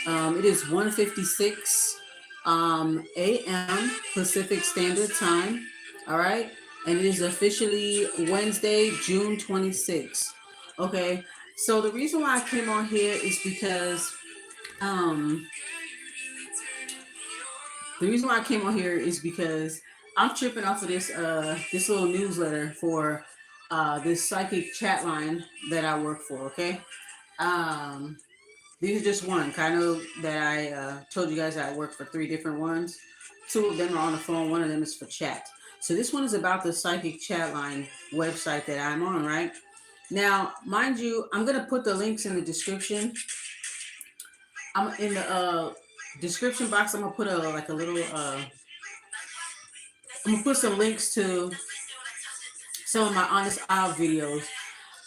It is 1:56 a.m. Pacific Standard Time. All right. And it is officially Wednesday, June 26th. Okay. So the reason why I came on here is because um the reason why I came on here is because I'm tripping off of this little newsletter for this psychic chat line that I work for, okay? Um These are just one. I know that I told you guys that I work for three different ones. Two of them are on the phone. One of them is for chat. So this one is about the psychic chat line website that I'm on, right? Now, mind you, I'm gonna put the links in the description. I'm in the description box. I'm gonna put a little. I'm gonna put some links to some of my honest ob videos.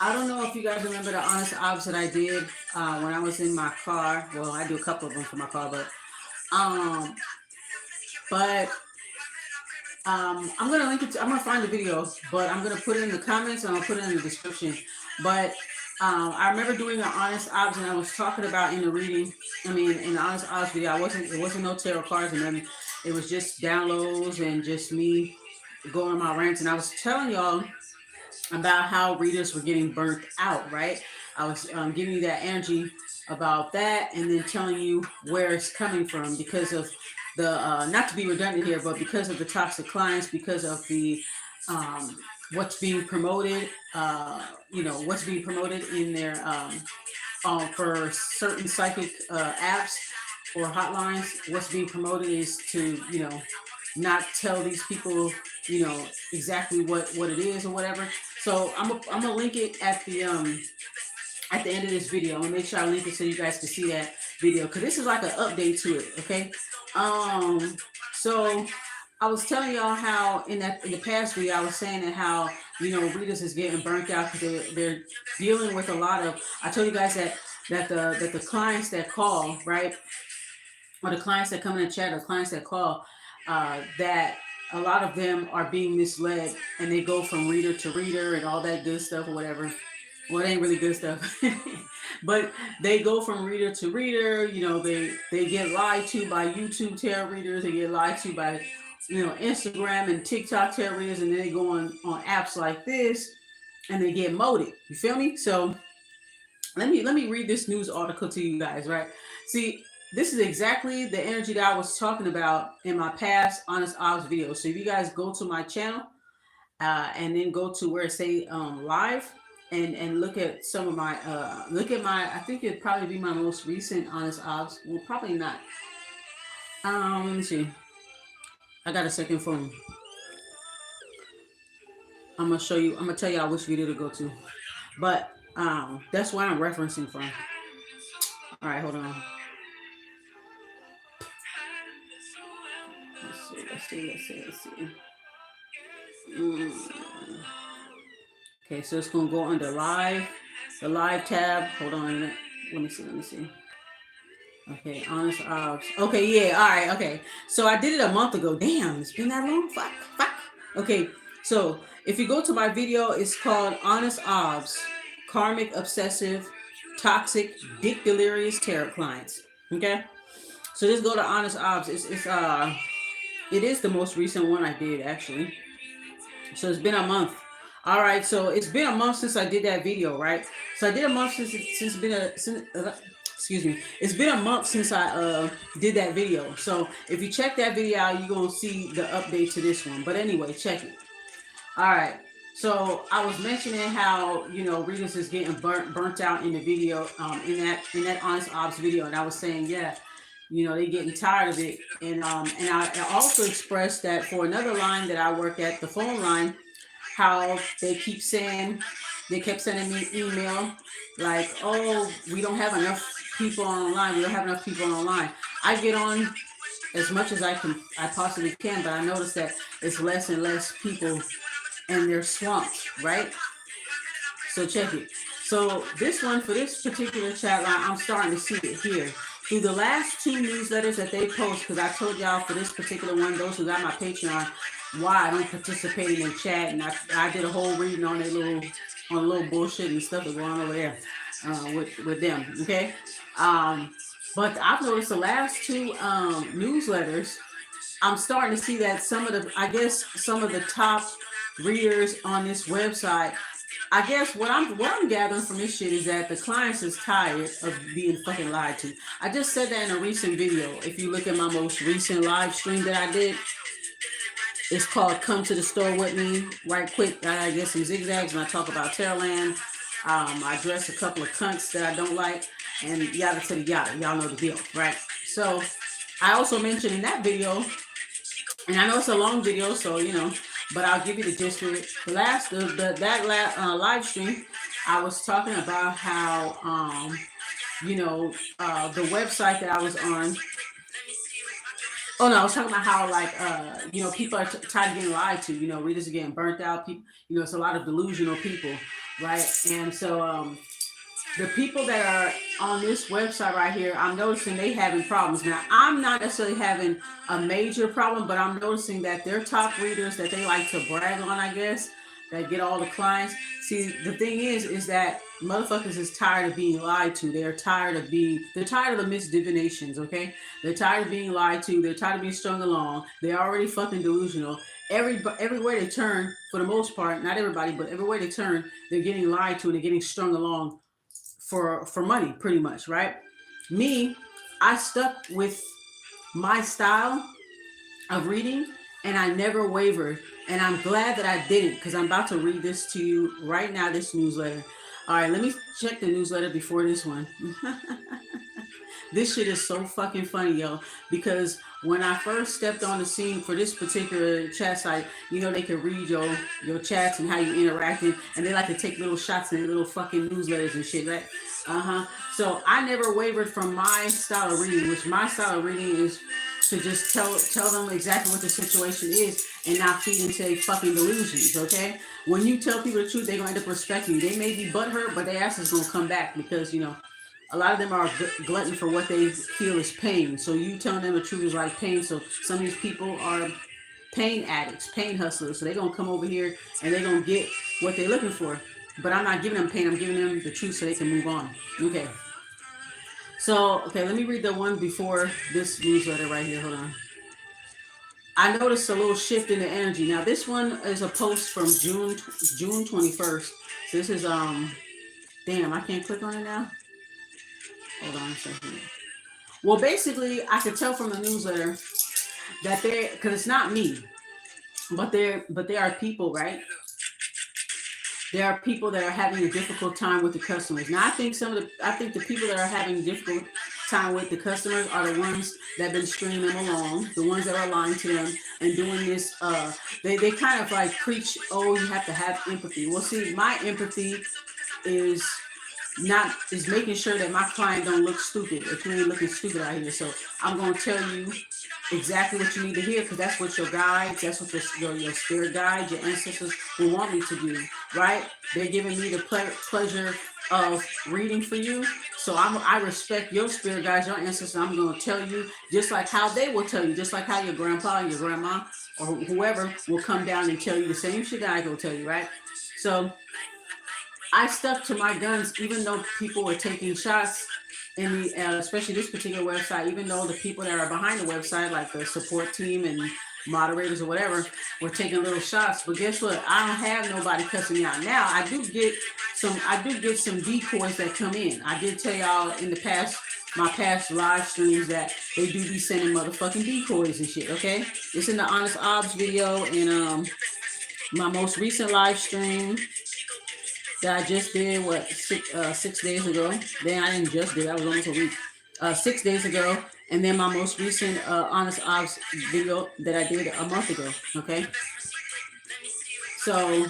I don't know if you guys remember the honest obs that I did when I was in my car. Well, I do a couple of them for my car, um, but I'm gonna link it. I'm gonna find the video, but I'm gonna put it in the comments and I'll put it in the description. But I remember doing the honest obs, and I was talking about in the reading. I mean, in the honest obs video, it wasn't no tarot cards, and then it was just downloads and just me going on my rants, and I was telling y'all about how readers were getting burnt out, right? I was giving you that energy about that, and then telling you where it's coming from because of the not to be redundant here, but because of the toxic clients, because of the um, what's being promoted, what's being promoted in their for certain psychic apps or hotlines. What's being promoted is to not tell these people exactly what it is or whatever. So I'm gonna link it at the end of this video. I'm gonna make sure I link it so you guys can see that video, because this is like an update to it. Okay. So I was telling y'all how in the past video I was saying that how readers is getting burnt out because they're dealing with a lot of. I told you guys that the clients that call, right, or the clients that come in the chat, or clients that call, that a lot of them are being misled, and they go from reader to reader and all that good stuff or whatever. Well, it ain't really good stuff, but they go from reader to reader. They get lied to by YouTube tarot readers. They get lied to by Instagram and TikTok tarot readers, and then they go on apps like this, and they get molded. You feel me? So let me read this news article to you guys. Right? See, this is exactly the energy that I was talking about in my past Honest Obs video. So if you guys go to my channel and then go to where it say live and look at some of my I think it'd probably be my most recent Honest Obs. Well, probably not. Let me see. I got a second phone. I'm gonna tell y'all which video to go to. But that's where I'm referencing from. All right, hold on. Let's see. Okay, so it's gonna go under live, the live tab. Hold on a minute. Let me see. Okay, honest obs. Okay, yeah, all right, okay. So I did it a month ago. Damn, it's been that long. Fuck. Okay, so if you go to my video, it's called Honest Obs, Karmic, Obsessive, Toxic, Dick Delirious Tarot Clients. Okay, so just go to Honest Obs. It is the most recent one I did, actually. So it's been a month. All right, so it's been a month since I did that video, right? So I did a month excuse me. It's been a month since I did that video. So if you check that video out, you're gonna see the update to this one. But anyway, check it. All right. So I was mentioning how readers is getting burnt out in the video, in that Honest Obs video, and I was saying, yeah, they're getting tired of it, and I also expressed that for another line that I work at, the phone line, how they kept sending me email like, oh, we don't have enough people online. We don't have enough people online. I get on as much as I possibly can, but I notice that it's less and less people, and they're swamped, right? So check it. So this one, for this particular chat line, I'm starting to see it here. Through the last two newsletters that they post, because I told y'all for this particular one, those who got my Patreon, why I don't participate in the chat, and I did a whole reading on their little bullshit and stuff that's going on over there with them. Okay, But I've noticed the last two newsletters, I'm starting to see that some of the, I guess, some of the top readers on this website, I guess what I'm gathering from this shit is that the clients is tired of being fucking lied to. I just said that in a recent video. If you look at my most recent live stream that I did, it's called "Come to the Store with Me." Right quick, I get some zigzags and I talk about Terraland. I address a couple of cunts that I don't like, and yada to the yada. Y'all know the deal, right? So I also mentioned in that video, and I know it's a long video, so you know, but I'll give you the gist of it. Live stream, I was talking about how the website that I was on. Oh no, I was talking about how like people are tired of getting lied to. You know, readers are getting burnt out. People, it's a lot of delusional people, right? And so the people that are on this website right here, I'm noticing they having problems. Now, I'm not necessarily having a major problem, but I'm noticing that their top readers that they like to brag on, I guess, that get all the clients. See, the thing is that motherfuckers is tired of being lied to. They're tired of the misdivinations, okay? They're tired of being lied to. They're tired of being strung along. They're already fucking delusional. Everywhere they turn, for the most part, not everybody, but everywhere they turn, they're getting lied to and they're getting strung along for money, pretty much, right? Me, I stuck with my style of reading and I never wavered. And I'm glad that I didn't, because I'm about to read this to you right now, this newsletter. All right, let me check the newsletter before this one. This shit is so fucking funny, yo, because when I first stepped on the scene for this particular chat site, they could read your chats and how you interacting, and they like to take little shots in their little fucking newsletters and shit, right? So I never wavered from my style of reading, which my style of reading is to just tell them exactly what the situation is and not feed into their fucking delusions, okay? When you tell people the truth, they're going to end up respecting you. They may be butthurt, but their ass is going to come back because, a lot of them are glutton for what they feel is pain. So you telling them the truth is like pain. So some of these people are pain addicts, pain hustlers. So they're going to come over here and they're going to get what they're looking for. But I'm not giving them pain. I'm giving them the truth so they can move on. Okay. So, let me read the one before this newsletter right here. Hold on. I noticed a little shift in the energy. Now, this one is a post from June 21st. So this is, damn, I can't click on it now. Hold on a second. Well, basically, I could tell from the newsletter that because it's not me, but there are people, right? There are people that are having a difficult time with the customers. Now, I think the people that are having a difficult time with the customers are the ones that have been stringing them along, the ones that are lying to them and doing this. They kind of like preach, oh, you have to have empathy. Well, see, my empathy is making sure that my client don't look stupid. If you ain't looking stupid out here, so I'm gonna tell you exactly what you need to hear, because that's what your guides, that's what your spirit guides, your ancestors will want me to do, right? They're giving me the pleasure of reading for you, so I respect your spirit guides, your ancestors. I'm gonna tell you just like how they will tell you, just like how your grandpa and your grandma or whoever will come down and tell you the same shit that I go tell you, right? So I stuck to my guns, even though people were taking shots in the, especially this particular website, even though the people that are behind the website, like the support team and moderators or whatever, were taking little shots. But guess what? I don't have nobody cussing me out. Now, I do get some decoys that come in. I did tell y'all in the past, my past live streams, that they do be sending motherfucking decoys and shit, okay? It's in the Honest Obs video and my most recent live stream that I just did, 6 days ago. Then I didn't just do it, that was almost a week. 6 days ago, and then my most recent Honest Ops video that I did a month ago, okay? So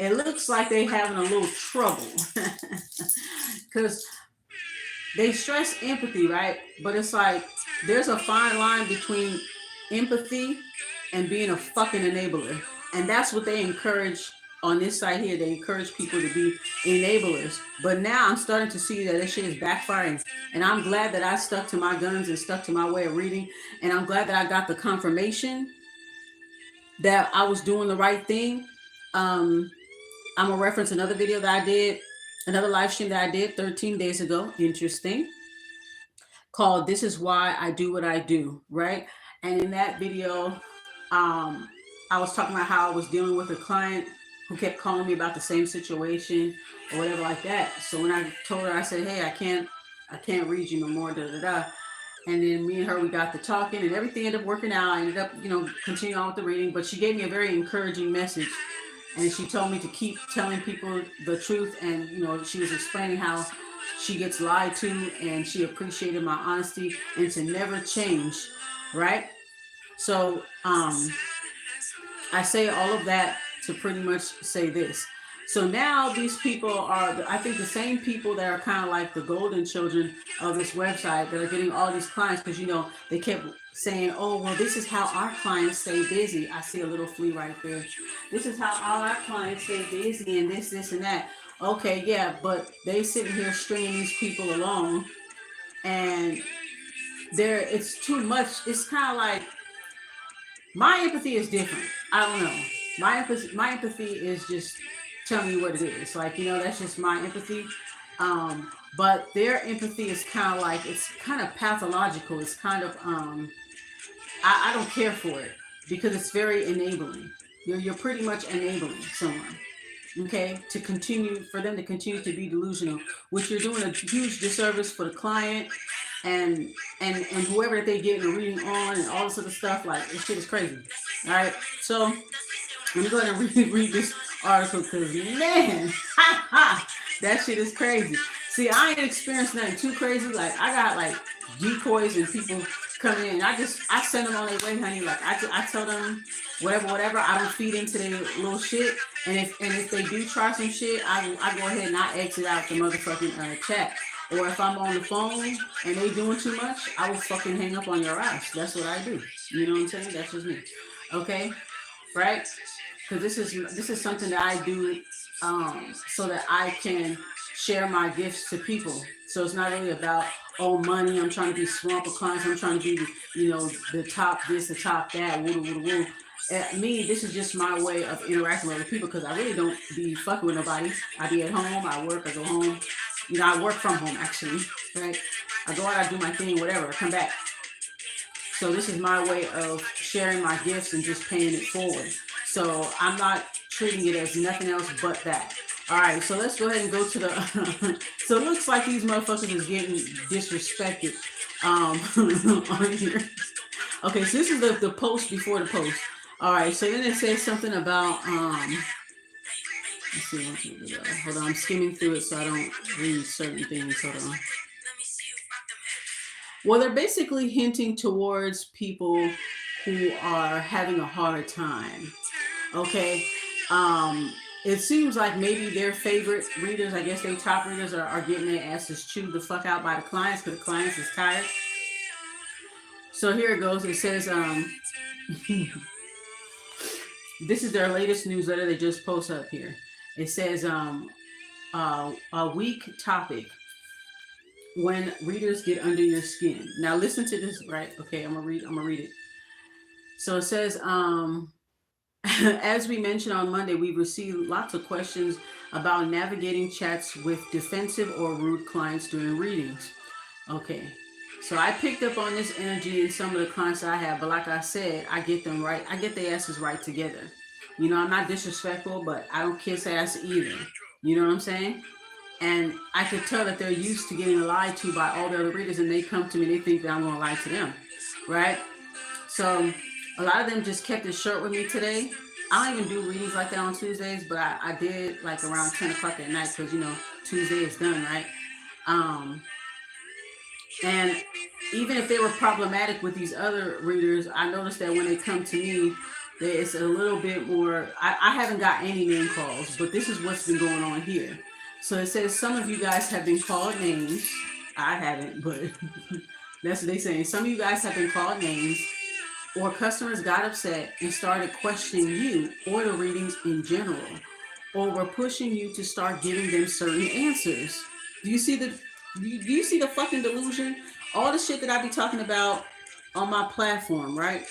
it looks like they having a little trouble because they stress empathy, right? But it's like there's a fine line between empathy and being a fucking enabler. And that's what they encourage on this side here. They encourage people to be enablers. But now I'm starting to see that this shit is backfiring. And I'm glad that I stuck to my guns and stuck to my way of reading. And I'm glad that I got the confirmation that I was doing the right thing. I'm going to reference another video that I did, another live stream that I did 13 days ago. Interesting. called "This Is Why I Do What I Do," right? And in that video, I was talking about how I was dealing with a client who kept calling me about the same situation or whatever like that. So when I told her, I said, "Hey, I can't read you no more." Da da da. And then me and her, we got to talking, and everything ended up working out. I ended up, continuing on with the reading. But she gave me a very encouraging message, and she told me to keep telling people the truth. And she was explaining how she gets lied to, and she appreciated my honesty, and to never change, right? So I say all of that to pretty much say this. So now these people are, I think, the same people that are kind of like the golden children of this website that are getting all these clients, because they kept saying, "Oh, well, this is how our clients stay busy." I see a little flea right there. "This is how all our clients stay busy, and this and that." Okay, yeah, but they sitting here stringing these people along, and it's too much. It's kind of like, my empathy is different. I don't know. My empathy is just telling you what it is. Like, that's just my empathy. But their empathy is kind of like, it's kind of pathological. It's kind of, I don't care for it, because it's very enabling. You're pretty much enabling someone, okay, for them to continue to be delusional, which you're doing a huge disservice for the client and whoever that they get in a reading on, and all this other stuff. Like, this shit is crazy. All right, so let me go ahead and read this article, because man, that shit is crazy. See, I ain't experienced nothing too crazy. Like, I got like decoys and people coming in. I send them on their way, honey. Like, I tell them whatever. I don't feed into their little shit. And if they do try some shit, I go ahead and I exit out the motherfucking chat. Or if I'm on the phone and they doing too much, I will fucking hang up on your ass. That's what I do. You know what I'm saying? That's just me. Okay, right? Because this is something that I do, so that I can share my gifts to people. So it's not really about, oh, money. I'm trying to be swamp of clients. I'm trying to be, the top this, the top that, woo woo woo. Me, this is just my way of interacting with other people, because I really don't be fucking with nobody. I be at home. I work. I go home. I work from home, actually, right? I go out, I do my thing, whatever, I come back. So this is my way of sharing my gifts and just paying it forward. So I'm not treating it as nothing else but that. All right, so let's go ahead and go to the, so it looks like these motherfuckers is getting disrespected on here. Okay, so this is the post before the post. All right, so then it says something about, let's see, hold on, I'm skimming through it so I don't read certain things. Hold on. Well, they're basically hinting towards people who are having a hard time. Okay. It seems like maybe their favorite readers, I guess their top readers, are getting their asses chewed the fuck out by the clients, because the clients is tired. So here it goes. It says, this is their latest newsletter they just post up here. It says, a weak topic: when readers get under your skin. Now listen to this, right? Okay, I'm gonna read it. So it says, as we mentioned on Monday, we've received lots of questions about navigating chats with defensive or rude clients during readings. Okay, so I picked up on this energy in some of the clients I have, but like I said, I get them right. I get their asses right together. I'm not disrespectful, but I don't kiss ass either. You know what I'm saying? And I could tell that they're used to getting lied to by all the other readers, and they come to me, they think that I'm going to lie to them, right? So a lot of them just kept it short with me today. I don't even do readings like that on Tuesdays, but I did like around 10 o'clock at night, because, Tuesday is done, right? And even if they were problematic with these other readers, I noticed that when they come to me, it's a little bit more, I haven't got any name calls, but this is what's been going on here. So it says some of you guys have been called names. I haven't, but that's what they're saying. Some of you guys have been called names, or customers got upset and started questioning you or the readings in general, or were pushing you to start giving them certain answers. Do you see the fucking delusion? All the shit that I be talking about on my platform, right?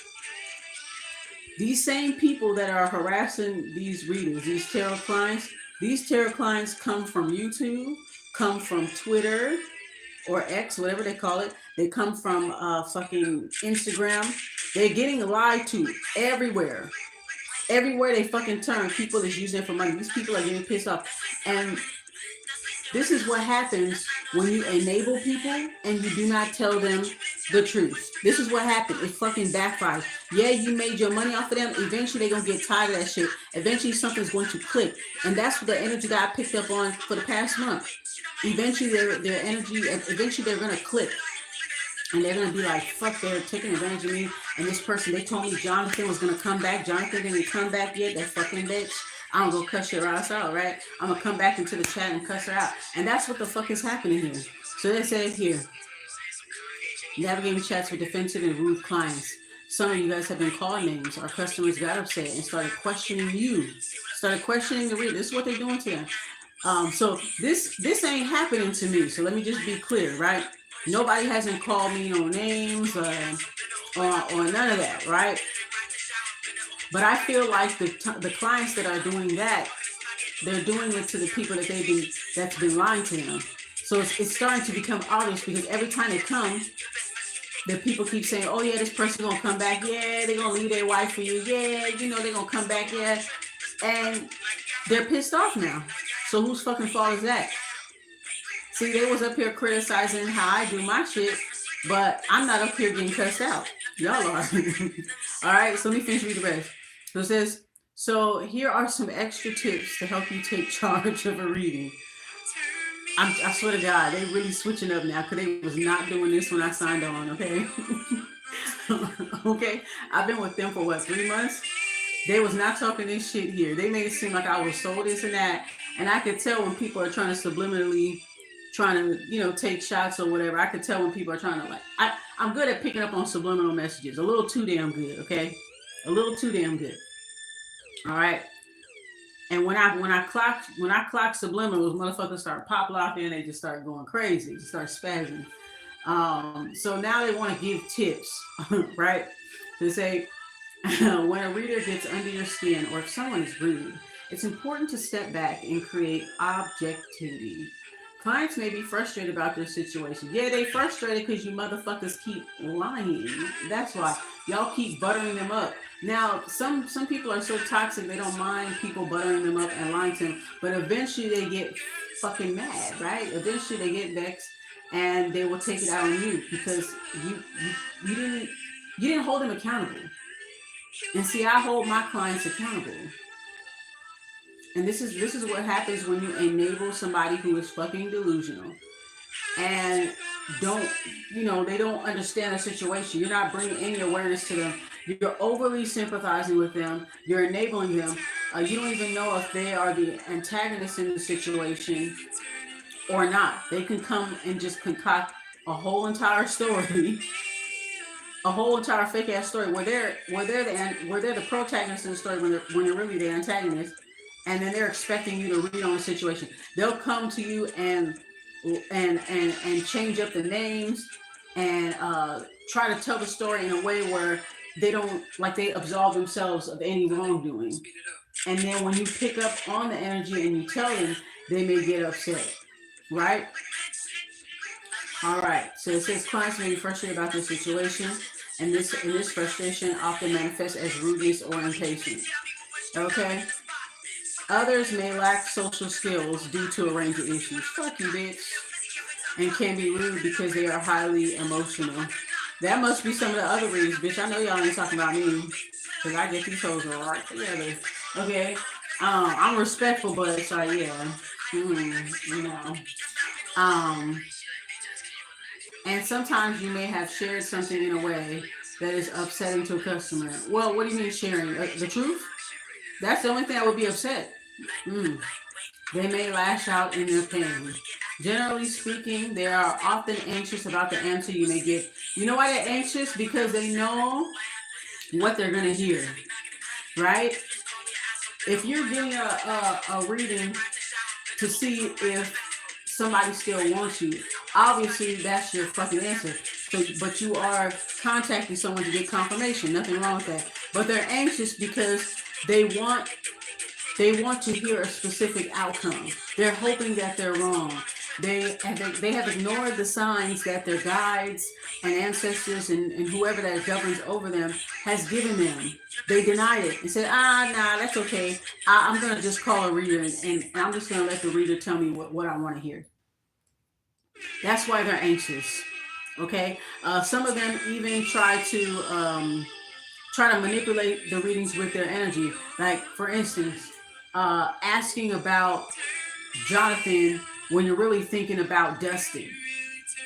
These same people that are harassing these readers, these tarot clients come from YouTube, come from Twitter, or X, whatever they call it. They come from fucking Instagram. They're getting lied to everywhere. Everywhere they fucking turn, people is using it for money. These people are getting pissed off. And this is what happens when you enable people and you do not tell them the truth. This is what happens. It fucking backfires. Yeah, you made your money off of them. Eventually, they're going to get tired of that shit. Eventually, something's going to click. And that's what the energy that I picked up on for the past month. Eventually, their energy, eventually, they're going to click. And they're going to be like, fuck, they're taking advantage of me. And this person, they told me Jonathan was going to come back. Jonathan didn't come back yet. That fucking bitch. I'm going to cuss your ass out, right? I'm going to come back into the chat and cuss her out. And that's what the fuck is happening here. So they say here, navigating chats with defensive and rude clients. Some of you guys have been called names. Our customers got upset and started questioning you. Started questioning the reader. This is what they're doing to them. So this ain't happening to me. So let me just be clear, right? Nobody hasn't called me no names or none of that, right? But I feel like the clients that are doing that, they're doing it to the people that that's been lying to them. So it's starting to become obvious because every time they come, the people keep saying, oh yeah, this person's gonna come back. Yeah, they're gonna leave their wife for you. Yeah, you know, they're gonna come back. Yeah. And they're pissed off now. So whose fucking fault is that? See, they was up here criticizing how I do my shit, but I'm not up here getting cussed out. Y'all are. All right, so let me finish reading the rest. So it says, so here are some extra tips to help you take charge of a reading. I swear to God, they really switching up now because they was not doing this when I signed on, okay? Okay, I've been with them for what, 3 months? They was not talking this shit here. They made it seem like I was so this and that. And I could tell when people are trying to subliminally take shots or whatever. I could tell when people are trying to I'm good at picking up on subliminal messages. A little too damn good, okay? A little too damn good. All right. And when I clock subliminals, motherfuckers start pop locking and they just start going crazy, just start spazzing. So now they want to give tips, right? To say when a reader gets under your skin or if someone is rude, it's important to step back and create objectivity. Clients may be frustrated about their situation. Yeah, they frustrated because you motherfuckers keep lying. That's why. Y'all keep buttering them up. Now, some people are so toxic they don't mind people buttering them up and lying to them. But eventually they get fucking mad, right? Eventually they get vexed and they will take it out on you because you didn't hold them accountable. And see, I hold my clients accountable. And this is what happens when you enable somebody who is fucking delusional and they don't understand the situation. You're not bringing any awareness to them. You're overly sympathizing with them. You're enabling them. You don't even know if they are the antagonists in the situation or not. They can come and just concoct a whole entire story, a whole entire fake ass story where they're the protagonist in the story when they're really the antagonist. And then they're expecting you to read on the situation. They'll come to you and change up the names and try to tell the story in a way where they absolve themselves of any wrongdoing. And then when you pick up on the energy and you tell them, they may get upset, right? All right. So it says clients may be frustrated about their situation, and this frustration often manifests as rudeness or impatience. Okay. Others may lack social skills due to a range of issues. Fuck you, bitch. And can be rude because they are highly emotional. That must be some of the other reasons, bitch. I know y'all ain't talking about me. Because I get these hoes right together. Okay? I'm respectful, but it's like, yeah. And sometimes you may have shared something in a way that is upsetting to a customer. Well, what do you mean sharing? The truth? That's the only thing I would be upset. They may lash out in their pain. Generally speaking, they are often anxious about the answer you may give. You know why they're anxious? Because they know what they're going to hear, right? If you're getting a reading to see if somebody still wants you, obviously that's your fucking answer. So, but you are contacting someone to get confirmation. Nothing wrong with that. But they're anxious because they want to hear a specific outcome. They're hoping that they're wrong. They have ignored the signs that their guides and ancestors and whoever that governs over them has given them. They denied it and said, nah, that's okay. I'm going to just call a reader and I'm just going to let the reader tell me what I want to hear. That's why they're anxious. Okay? Some of them even try to manipulate the readings with their energy. Like, for instance, asking about Jonathan when you're really thinking about Dustin.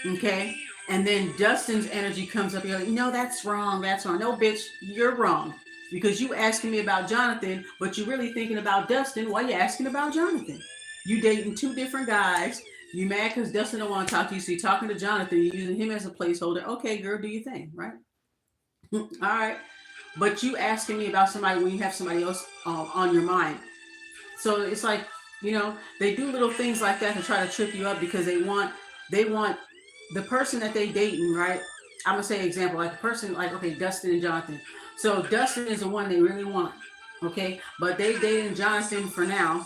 Okay? And then Dustin's energy comes up. You're like, no, that's wrong. That's wrong. No, bitch, you're wrong. Because you asking me about Jonathan, but you're really thinking about Dustin. Why are you asking about Jonathan? You dating two different guys. You mad because Dustin don't want to talk to you. So you're talking to Jonathan. You're using him as a placeholder. Okay, girl, do your thing, right? All right. But you asking me about somebody when you have somebody else on your mind. So it's like, they do little things like that to try to trip you up because they want the person that they dating, right? I'm gonna say an example, like a person like, okay, Dustin and Jonathan. So Dustin is the one they really want, okay? But they dating Jonathan for now,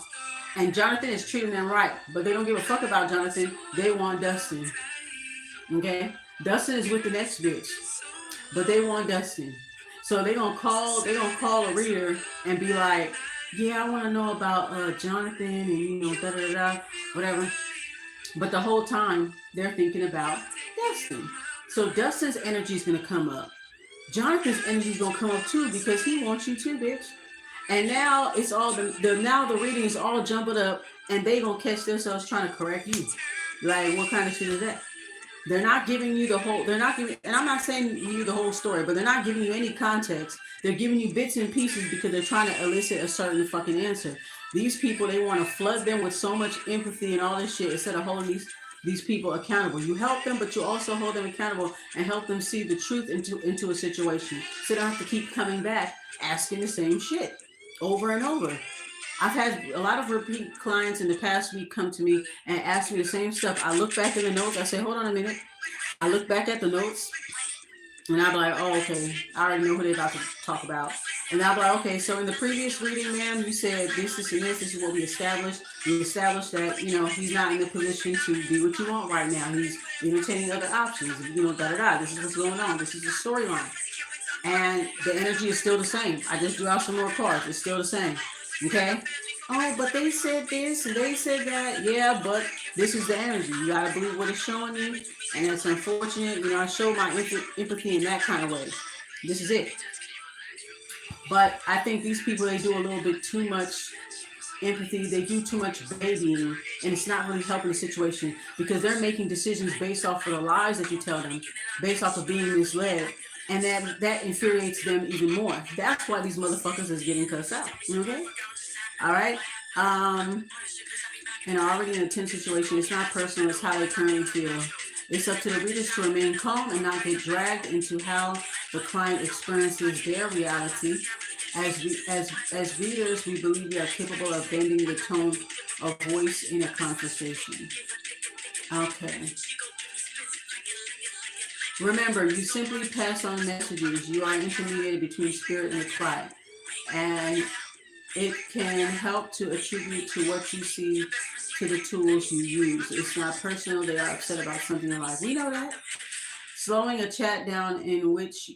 and Jonathan is treating them right, but they don't give a fuck about Jonathan. They want Dustin, okay? Dustin is with the next bitch, but they want Dustin. So they gonna call a reader and be like, yeah, I want to know about Jonathan and da da da whatever. But the whole time they're thinking about Dustin. So Dustin's energy is gonna come up. Jonathan's energy is gonna come up too because he wants you too, bitch. And now it's all the reading is all jumbled up, and they gonna catch themselves trying to correct you. Like, what kind of shit is that? They're not giving you the whole, and I'm not saying you the whole story, but they're not giving you any context. They're giving you bits and pieces because they're trying to elicit a certain fucking answer. These people, they want to flood them with so much empathy and all this shit instead of holding these people accountable. You help them, but you also hold them accountable and help them see the truth into a situation. So they don't have to keep coming back asking the same shit over and over. I've had a lot of repeat clients in the past week come to me and ask me the same stuff. I look back in the notes. I say, hold on a minute. I look back at the notes and I'm like, oh, okay. I already know who they're about to talk about. And I'm like, okay, so in the previous reading, ma'am, you said this is what we established. We established that, he's not in the position to be what you want right now. He's entertaining other options, da-da-da. This is what's going on. This is the storyline. And the energy is still the same. I just drew out some more cards. It's still the same. Okay? Oh, but they said this and they said that. Yeah, but this is the energy. You got to believe what it's showing you. And it's unfortunate. I show my empathy in that kind of way. This is it. But I think these people, they do a little bit too much empathy. They do too much babying. And it's not really helping the situation because they're making decisions based off of the lies that you tell them, based off of being misled. And that infuriates them even more. That's why these motherfuckers is getting cussed out. Okay? All right? And already in a tense situation, it's not personal, it's how they currently feel. It's up to the readers to remain calm and not get dragged into how the client experiences their reality. As readers, we believe we are capable of bending the tone of voice in a conversation. Okay. Remember, you simply pass on messages. You are intermediated between spirit and the tribe. And it can help to attribute to what you see to the tools you use. It's not personal. They are upset about something in life. We know that. Slowing a chat down in which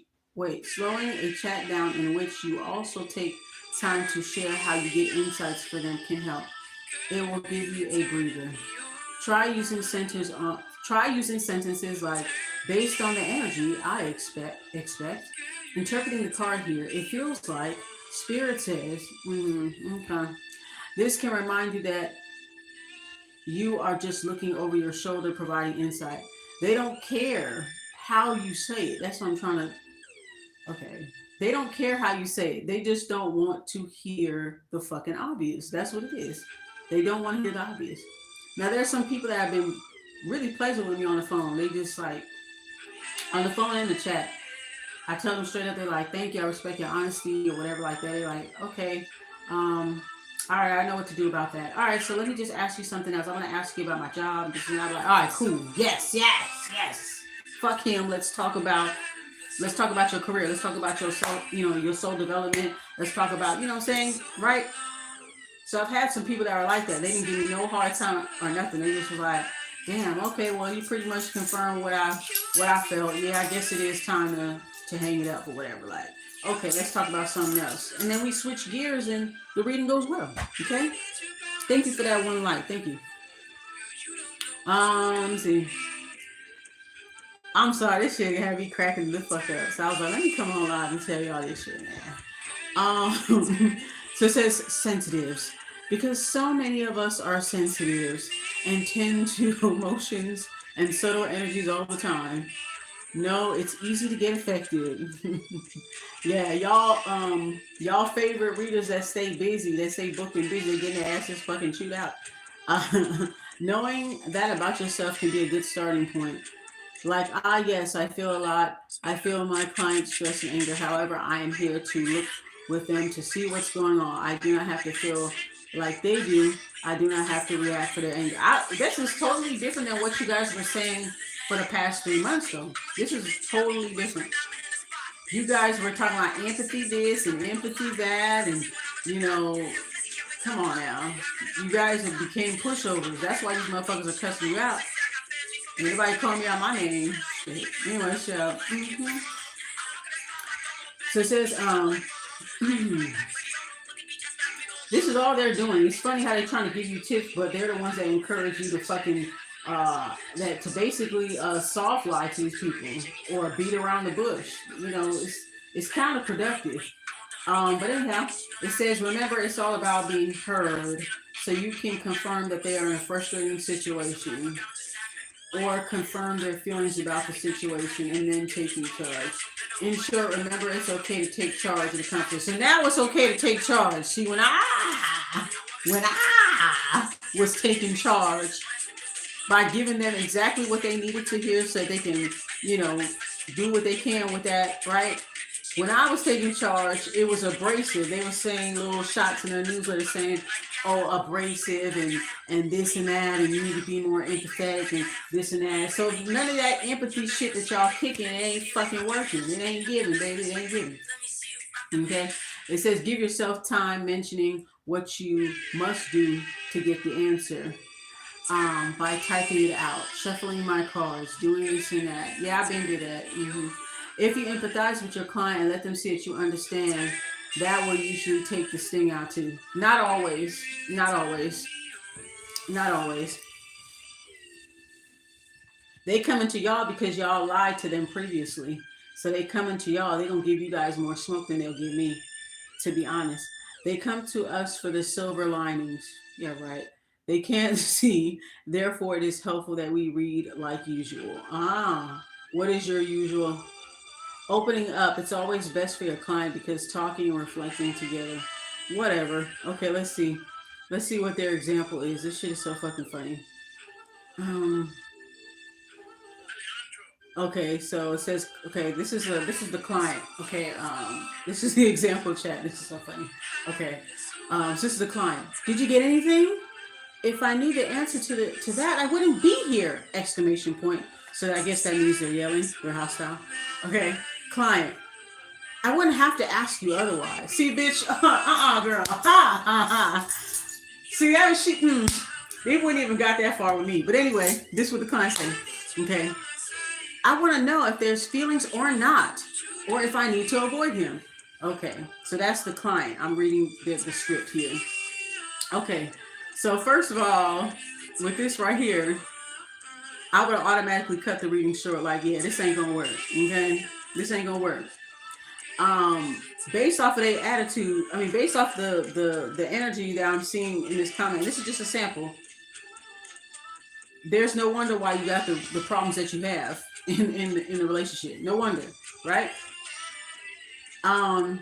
you also take time to share how you get insights for them can help. It will give you a breather. Try using sentences like, based on the energy I expect. Interpreting the card here, it feels like Spirit says, okay. This can remind you that you are just looking over your shoulder, providing insight. They don't care how you say it. That's what I'm trying to, okay. They don't care how you say it. They just don't want to hear the fucking obvious. That's what it is. They don't want to hear the obvious. Now, there's some people that have been really pleasant with me on the phone. They just like, on the phone and the chat, I tell them straight up, they're like, thank you, I respect your honesty or whatever like that. They're like, okay, all right, I know what to do about that. All right, so let me just ask you something else. I want to ask you about my job. And I'm like, all right, cool. Yes. Fuck him. Let's talk about your career. Let's talk about your soul development. Let's talk about, what I'm saying? Right? So I've had some people that are like that. They didn't give me no hard time or nothing. They just was like, Damn. Okay. Well, you pretty much confirmed what I felt. Yeah, I guess it is time to hang it up or whatever. Like, okay, let's talk about something else. And then we switch gears, and the reading goes well. Okay. Thank you for that one light. Thank you. Let me see. I'm sorry, this shit had me cracking the fuck up. So I was like, let me come on live and tell y'all this shit, man. So it says sensitives. Because so many of us are sensitives and tend to emotions and subtle energies all the time. No, it's easy to get affected. Yeah, y'all favorite readers that stay busy, that stay booked and busy, getting their asses fucking chewed out. Knowing that about yourself can be a good starting point. Like, yes, I feel a lot. I feel my client's stress and anger. However, I am here to look with them to see what's going on. I do not have to feel like they do. I do not have to react for their anger. This is totally different than what you guys were saying for the past 3 months, though. This is totally different. You guys were talking about empathy this and empathy that, and, you know, come on now. You guys have became pushovers. That's why these motherfuckers are cussing you out. Anybody call me out my name. Anyway, so so it says, this is all they're doing. It's funny how they're trying to give you tips, but they're the ones that encourage you to fucking that to basically soft lie to these people or beat around the bush. You know, it's counterproductive. But anyhow, it says, remember, it's all about being heard, so you can confirm that they are in a frustrating situation, or confirm their feelings about the situation and then taking charge. In short, remember, it's okay to take charge of the conflict. So now it's okay to take charge. See, when I was taking charge by giving them exactly what they needed to hear so they can, you know, do what they can with that, right? When I was taking charge, it was abrasive. They were saying little shots in their newsletter saying, oh, abrasive and this and that, and you need to be more empathetic and this and that. So none of that empathy shit that y'all kicking, it ain't fucking working. It ain't giving, baby. It ain't giving. Okay? It says, give yourself time mentioning what you must do to get the answer. By typing it out, shuffling my cards, doing this and that. Yeah, I've been good at it. Mm-hmm. If you empathize with your client and let them see that you understand, that will usually take the sting out too. Not always. Not always. Not always. They come into y'all because y'all lied to them previously. So they come into y'all. They're going to give you guys more smoke than they'll give me, to be honest. They come to us for the silver linings. Yeah, right. They can't see. Therefore, it is helpful that we read like usual. What is your usual? Opening up, it's always best for your client because talking and reflecting together. Whatever. Okay, let's see. Let's see what their example is. This shit is so fucking funny. Okay, so it says, okay, this is the client. Okay, this is the example chat. This is so funny. Okay, so this is the client. Did you get anything? If I knew the answer to that, I wouldn't be here! Exclamation point. So I guess that means they're yelling. They're hostile. Okay. Client, I wouldn't have to ask you otherwise. See, bitch, girl. See, that was shit. They wouldn't even got that far with me. But anyway, this is what the client said. Okay. I want to know if there's feelings or not, or if I need to avoid him. Okay. So that's the client. I'm reading the script here. Okay. So first of all, with this right here, I would automatically cut the reading short. Like, yeah, this ain't gonna work. Okay. This ain't gonna work. Based off of their attitude, I mean, based off the energy that I'm seeing in this comment, this is just a sample. There's no wonder why you got the problems that you have in the relationship. No wonder, right? Do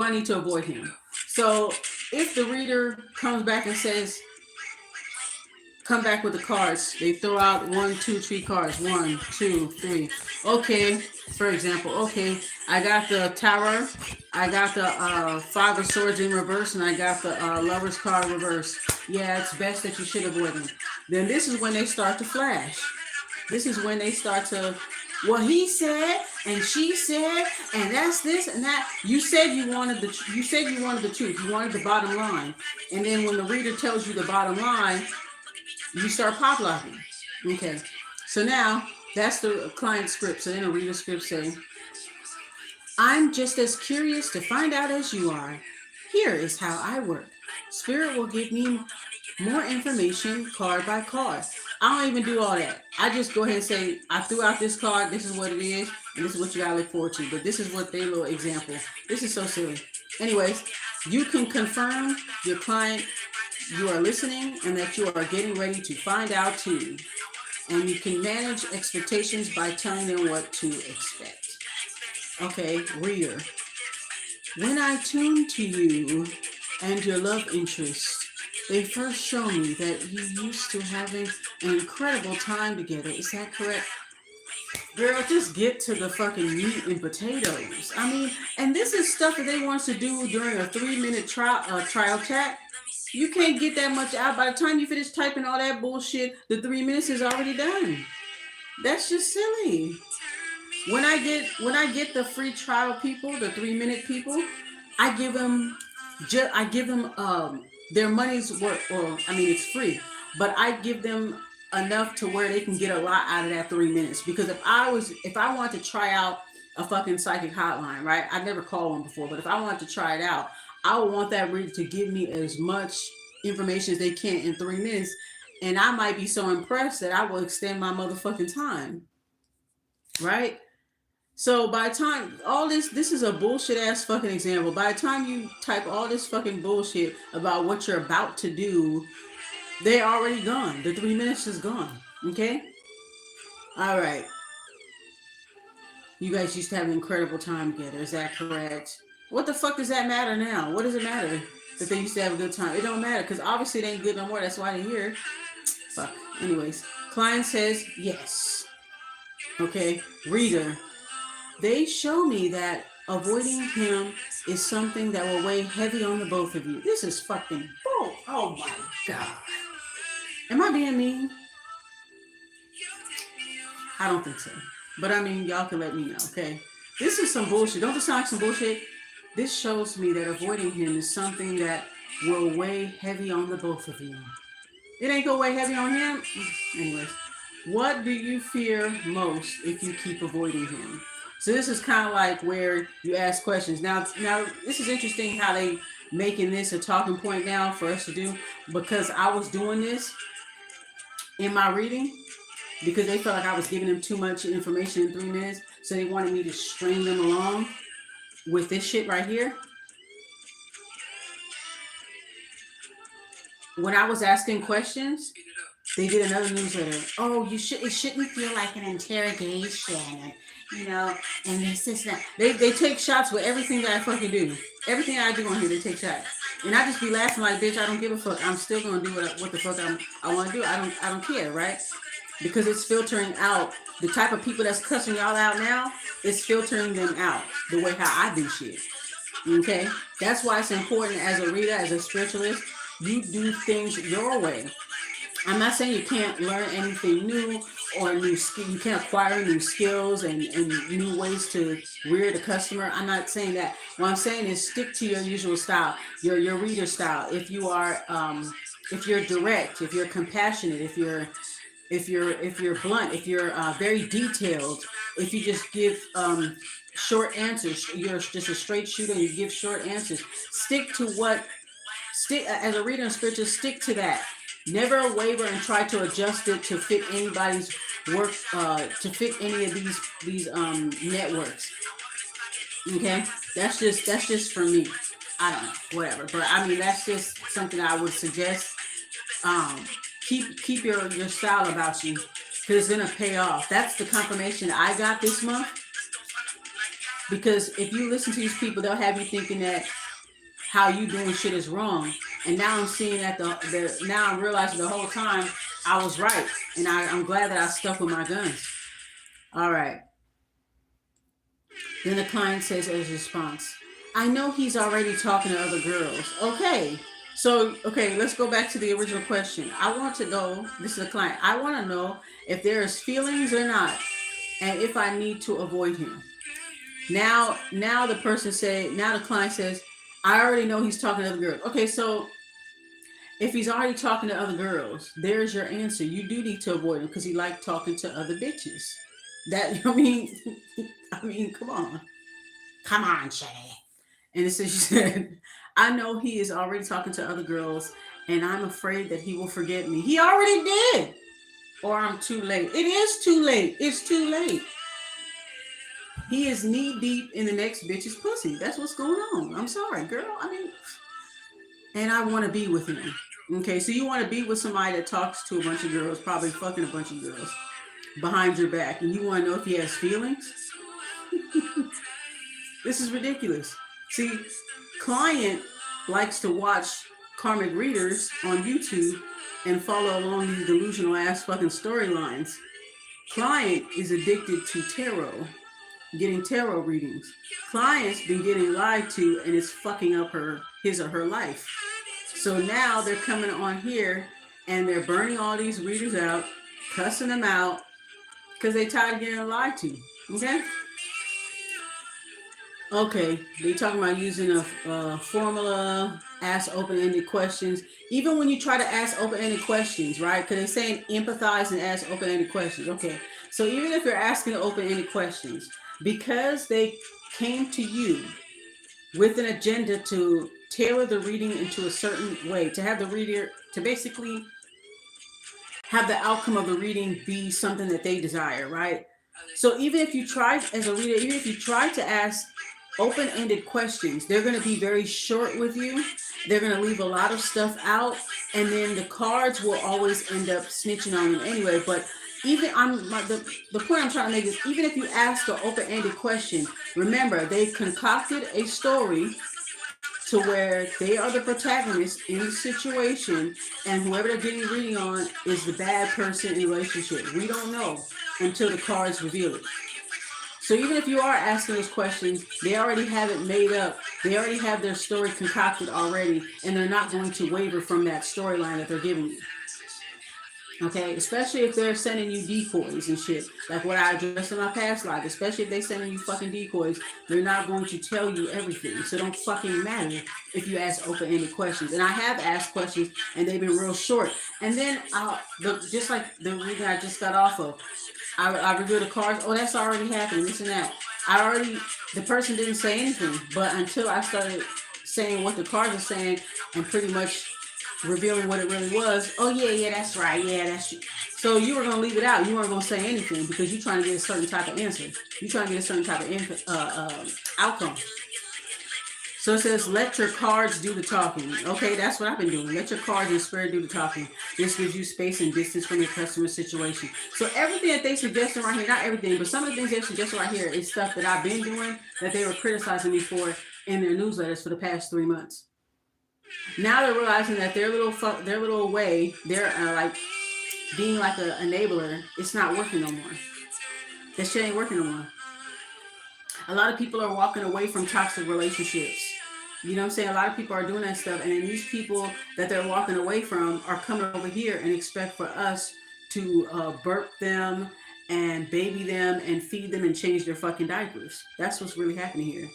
I need to avoid him? So if the reader comes back and says, come back with the cards. They throw out 1, 2, 3 cards. 1, 2, 3. Okay, for example, okay, I got the Tower, I got the 5 of Swords in reverse, and I got the Lover's card reverse. Yeah, it's best that you should avoid them. Then this is when they start to flash. This is when they start to, well, he said, and she said, and that's this and that. You said you wanted the truth. You wanted the bottom line. And then when the reader tells you the bottom line, You start pop locking. Okay. So now that's the client script. So then a reader script saying, I'm just as curious to find out as you are. Here is how I work. Spirit will give me more information card by card. I don't even do all that. I just go ahead and say, I threw out this card, this is what it is, and this is what you gotta look forward to. But this is what their little example. This is so silly. Anyways, you can confirm your client you are listening and that you are getting ready to find out too. And you can manage expectations by telling them what to expect. Okay, reader. When I tune to you and your love interest, they first show me that you used to having an incredible time together. Is that correct? Girl, just get to the fucking meat and potatoes. I mean, and this is stuff that they want to do during a 3-minute trial chat. You can't get that much out. By the time you finish typing all that bullshit, the 3 minutes is already done. That's just silly. When I get the free trial people, the 3-minute people, I give them their money's worth. Or I mean, it's free, but I give them enough to where they can get a lot out of that 3 minutes. Because if I want to try out a fucking psychic hotline, right? I've never called one before, but if I want to try it out, I would want that reader to give me as much information as they can in 3 minutes, and I might be so impressed that I will extend my motherfucking time, right? So by the time all this is a bullshit ass fucking example. By the time you type all this fucking bullshit about what you're about to do, they're already gone. The 3 minutes is gone. Okay? All right. You guys used to have an incredible time together. Is that correct? What the fuck does that matter now? What does it matter that they used to have a good time? It don't matter because obviously it ain't good no more. That's why they're here. Fuck. Anyways, client says yes. Okay. Reader. They show me that avoiding him is something that will weigh heavy on the both of you. This is fucking bull. Oh my God. Am I being mean? I don't think so. But I mean, y'all can let me know, okay? This is some bullshit. Don't this sound like some bullshit? This shows me that avoiding him is something that will weigh heavy on the both of you. It ain't gonna weigh heavy on him? Anyways, what do you fear most if you keep avoiding him? So this is kind of like where you ask questions. Now, this is interesting how they making this a talking point now for us to do, because I was doing this in my reading because they felt like I was giving them too much information in 3 minutes. So they wanted me to string them along with this shit right here. When I was asking questions, they did another newsletter. Oh, it shouldn't feel like an interrogation. You know, and this is that. They take shots with everything that I fucking do. Everything I do on here, they take shots. And I just be laughing like, bitch, I don't give a fuck. I'm still gonna do what the fuck I want to do. I don't care, right? Because it's filtering out the type of people that's cussing y'all out now. It's filtering them out the way how I do shit. Okay, that's why it's important as a reader, as a spiritualist, you do things your way. I'm not saying you can't learn anything new or new skill. You can't acquire new skills and new ways to rear the customer. I'm not saying that. What I'm saying is stick to your usual style, your reader style. If you are, if you're direct, if you're compassionate, if you're blunt, if you're very detailed, if you just give short answers, you're just a straight shooter and you give short answers. Stick as a reader and spiritual. Stick to that. Never waver and try to adjust it to fit anybody's work, to fit any of these networks. Okay, that's just for me. I don't know, whatever. But I mean, that's just something I would suggest. Keep your style about you, because it's gonna pay off. That's the confirmation I got this month. Because if you listen to these people, they'll have you thinking that how you doing shit is wrong. And now I'm seeing that now I'm realizing the whole time I was right. And I'm glad that I stuck with my guns. All right. Then the client says as a response, I know he's already talking to other girls. Okay. So, let's go back to the original question. I want to know, this is a client, I want to know if there is feelings or not, and if I need to avoid him. Now the client says, I already know he's talking to other girls. Okay, so If he's already talking to other girls, there's your answer. You do need to avoid him because he liked talking to other bitches. That I mean, I mean, come on, Shay. And it says she said, I know he is already talking to other girls, and I'm afraid that he will forget me. He already did, or I'm too late. It is too late. It's too late. He is knee deep in the next bitch's pussy. That's what's going on. I'm sorry, girl. I mean, and I want to be with him. Okay, so you want to be with somebody that talks to a bunch of girls, probably fucking a bunch of girls behind your back, and you want to know if he has feelings? This is ridiculous. See, client likes to watch karmic readers on YouTube and follow along these delusional ass fucking storylines. Client is addicted to tarot, getting tarot readings. Client's been getting lied to and it's fucking up his or her life. So now they're coming on here and they're burning all these readers out, cussing them out because they tired of getting lied to. Okay? Okay, they talking about using a formula, ask open-ended questions. Even when you try to ask open-ended questions, right? Because they're saying empathize and ask open-ended questions. Okay, so even if you're asking open-ended questions, because they came to you with an agenda to tailor the reading into a certain way, to have the reader, to basically have the outcome of the reading be something that they desire, right? So even if you try, as a reader, even if you try to ask open-ended questions, they're going to be very short with you. They're going to leave a lot of stuff out, and then the cards will always end up snitching on you anyway. But even the point I'm trying to make is, even if you ask an open-ended question, remember they concocted a story to where they are the protagonist in the situation, and whoever they're getting reading on is the bad person in the relationship. We don't know until the cards reveal it. So even if you are asking those questions, they already have it made up. They already have their story concocted already, and they're not going to waver from that storyline that they're giving you. Okay, especially if they're sending you decoys and shit, like what I addressed in my past life. Especially if they're sending you fucking decoys, they're not going to tell you everything. So don't fucking matter if you ask open-ended questions. And I have asked questions, and they've been real short. And then just like the reading I just got off of, I review the cards. Oh, that's already happening. This and that. The person didn't say anything, but until I started saying what the cards are saying and pretty much revealing what it really was. Oh yeah, that's right. Yeah, that's true. So you were gonna leave it out. You weren't gonna say anything because you're trying to get a certain type of answer. You're trying to get a certain type of outcome. So it says, let your cards do the talking. Okay, that's what I've been doing. Let your cards and spirit do the talking. This gives you space and distance from your customer situation. So everything that they suggested right here, not everything, but some of the things they suggested right here is stuff that I've been doing that they were criticizing me for in their newsletters for the past 3 months. Now they're realizing that their little way, they're like being like an enabler, it's not working no more. That shit ain't working no more. A lot of people are walking away from toxic relationships. You know what I'm saying? A lot of people are doing that stuff. And then these people that they're walking away from are coming over here and expect for us to burp them and baby them and feed them and change their fucking diapers. That's what's really happening here.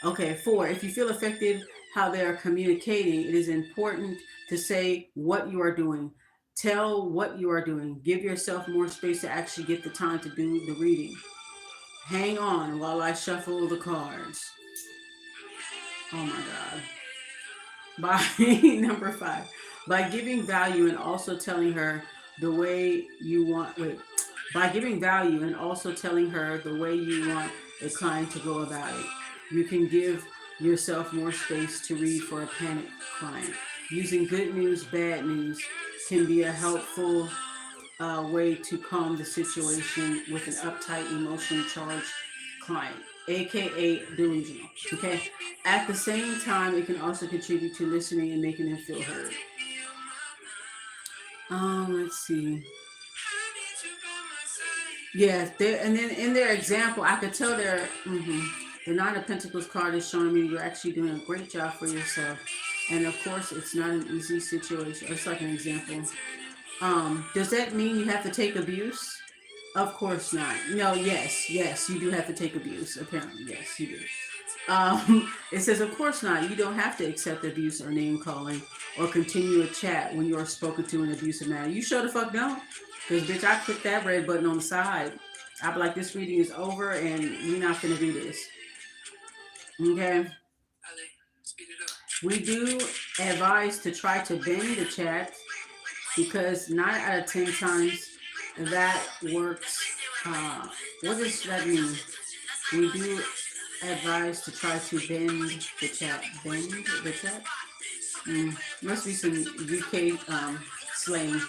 Okay, 4, if you feel affected how they are communicating, it is important to say what you are doing. Tell what you are doing. Give yourself more space to actually get the time to do the reading. Hang on while I shuffle the cards. Oh my God. Number 5, by giving value and also telling her the way you want, by giving value and also telling her the way you want a client to go about it, you can give yourself more space to read for a panicked client. Using good news, bad news can be a helpful way to calm the situation with an uptight, emotionally charged client, aka delusional. Okay. At the same time, it can also contribute to listening and making them feel heard. Let's see. Yeah, and then in their example, I could tell they're. The 9 of Pentacles card is showing me you're actually doing a great job for yourself. And of course, it's not an easy situation. It's like an example. Does that mean you have to take abuse? Of course not. No, yes, you do have to take abuse. Apparently, yes, you do. It says, of course not. You don't have to accept abuse or name calling or continue a chat when you are spoken to in an abusive manner. You sure the fuck don't. Because, bitch, I click that red button on the side. I'll be like, this reading is over and we're not going to do this. Okay? We do advise to try to bend the chat because 9 out of 10 times that works. What does that mean? We do advise to try to bend the chat. Bend the chat? Must be some UK slang.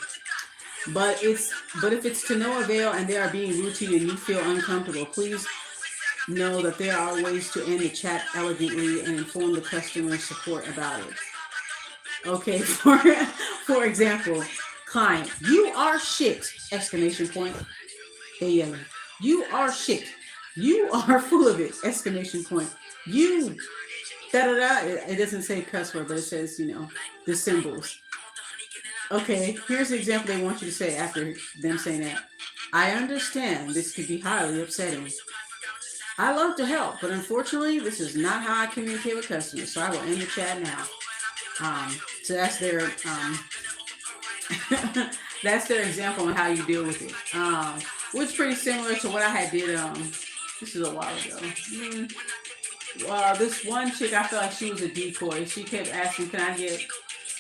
But if it's to no avail and they are being rude to you and you feel uncomfortable, please know that there are ways to end the chat elegantly and inform the customer support about it. Okay, for example, client, you are shit! Exclamation point. They yelling, you are shit. You are full of it! Exclamation point. You da da da. It doesn't say cuss word, but it says, the symbols. Okay, here's the example they want you to say after them saying that. I understand this could be highly upsetting. I love to help, but unfortunately, this is not how I communicate with customers, so I will end the chat now. So that's their that's their example on how you deal with it. Which is pretty similar to what I had did. This is a while ago. Well, this one chick, I felt like she was a decoy. She kept asking,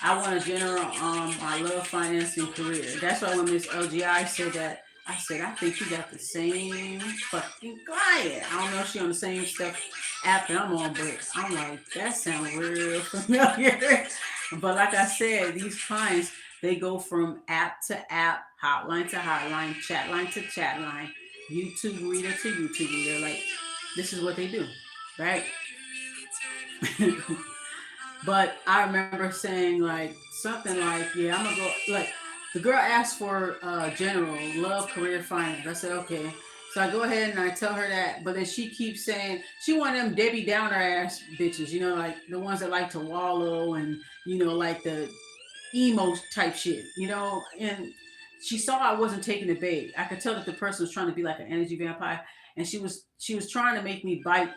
I want a general, I love financing career. That's why when Miss LGI said that, I said, I think you got the same fucking client. I don't know if she on the same stuff app that I'm on, but I'm like, that sounds real familiar. But like I said, these clients, they go from app to app, hotline to hotline, chat line to chat line, YouTube reader to YouTube reader. Like, this is what they do, right? But I remember saying like something like, yeah, I'm gonna go. Like, the girl asked for general love, career, finance. I said, okay. So I go ahead and I tell her that, but then she keeps saying she one of them Debbie Downer ass bitches, like the ones that like to wallow and like the emo type shit, And she saw I wasn't taking the bait. I could tell that the person was trying to be like an energy vampire, and she was trying to make me bite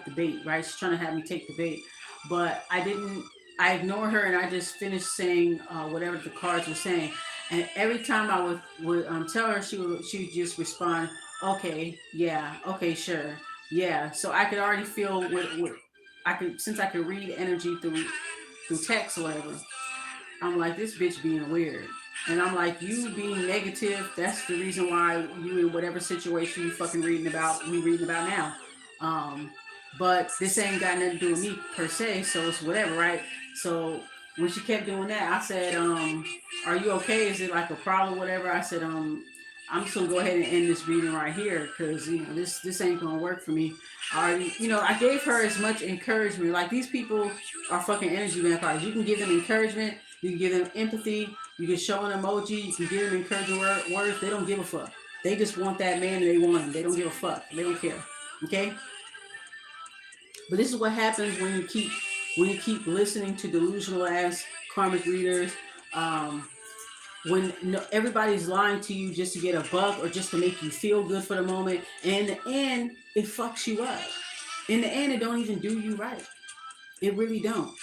the bait, right? She's trying to have me take the bait, but I didn't. I ignored her and I just finished saying whatever the cards were saying. And every time I would tell her, she would just respond, okay, yeah, okay, sure, yeah. So I could already feel what I could, since I could read energy through text or whatever. I'm like, this bitch being weird. And I'm like, you being negative, that's the reason why you in whatever situation you fucking reading about now. But this ain't got nothing to do with me per se, so it's whatever, right? So when she kept doing that, I said, are you okay? Is it like a problem, whatever? I said, I'm just gonna go ahead and end this reading right here because this ain't gonna work for me. I already, I gave her as much encouragement. Like, these people are fucking energy vampires. You can give them encouragement, you can give them empathy, you can show an emoji, you can give them encouraging words. They don't give a fuck. They just want that man and they want him. They don't give a fuck. They don't care. Okay? But this is what happens when you keep listening to delusional ass karmic readers. When everybody's lying to you just to get a buck or just to make you feel good for the moment, and in the end, it fucks you up. In the end, it don't even do you right. It really don't.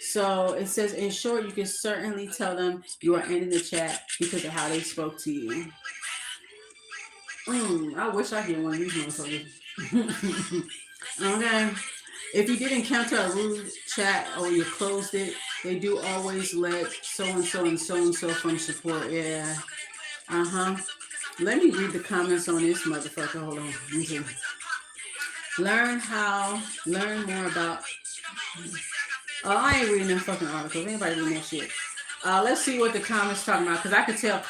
So it says, in short, you can certainly tell them you are ending the chat because of how they spoke to you. I wish I get one of these motherfuckers. Okay. If you did encounter a rude chat or you closed it, they do always let so-and-so and so-and-so from support. Yeah. Let me read the comments on this motherfucker. Hold on. Learn more about... Oh, I ain't reading that fucking article. Anybody reading that shit? Let's see what the comments talking about, because I could tell...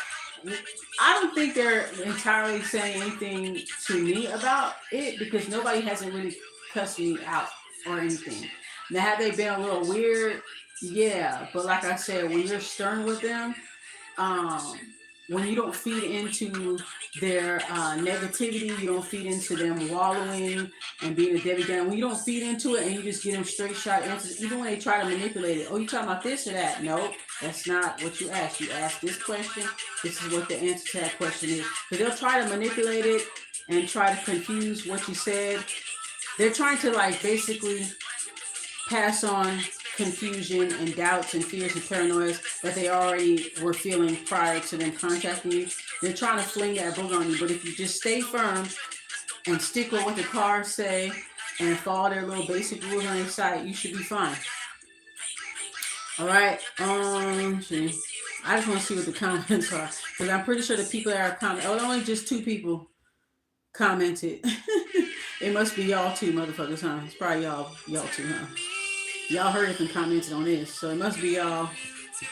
I don't think they're entirely saying anything to me about it, because nobody hasn't really cussed me out or anything. Now, have they been a little weird? Yeah, but like I said, when you're stern with them, when you don't feed into their negativity, you don't feed into them wallowing and being a Debbie Downer. When you don't feed into it and you just give them straight shot answers, even when they try to manipulate it. Oh, you talking about this or that? No, that's not what you asked. You asked this question. This is what the answer to that question is. Because they'll try to manipulate it and try to confuse what you said. they're trying to like basically pass on confusion and doubts and fears and paranoias that they already were feeling prior to them contacting you. They're trying to fling that book on you, but if you just stay firm and stick with what the cards say and follow their little basic rules on their site, you should be fine. All right. See. I just want to see what the comments are because I'm pretty sure the people that are commenting. Oh, only just 2 people commented. It must be y'all too, motherfuckers, huh? It's probably y'all too, huh? Y'all heard it and commented on this, so it must be y'all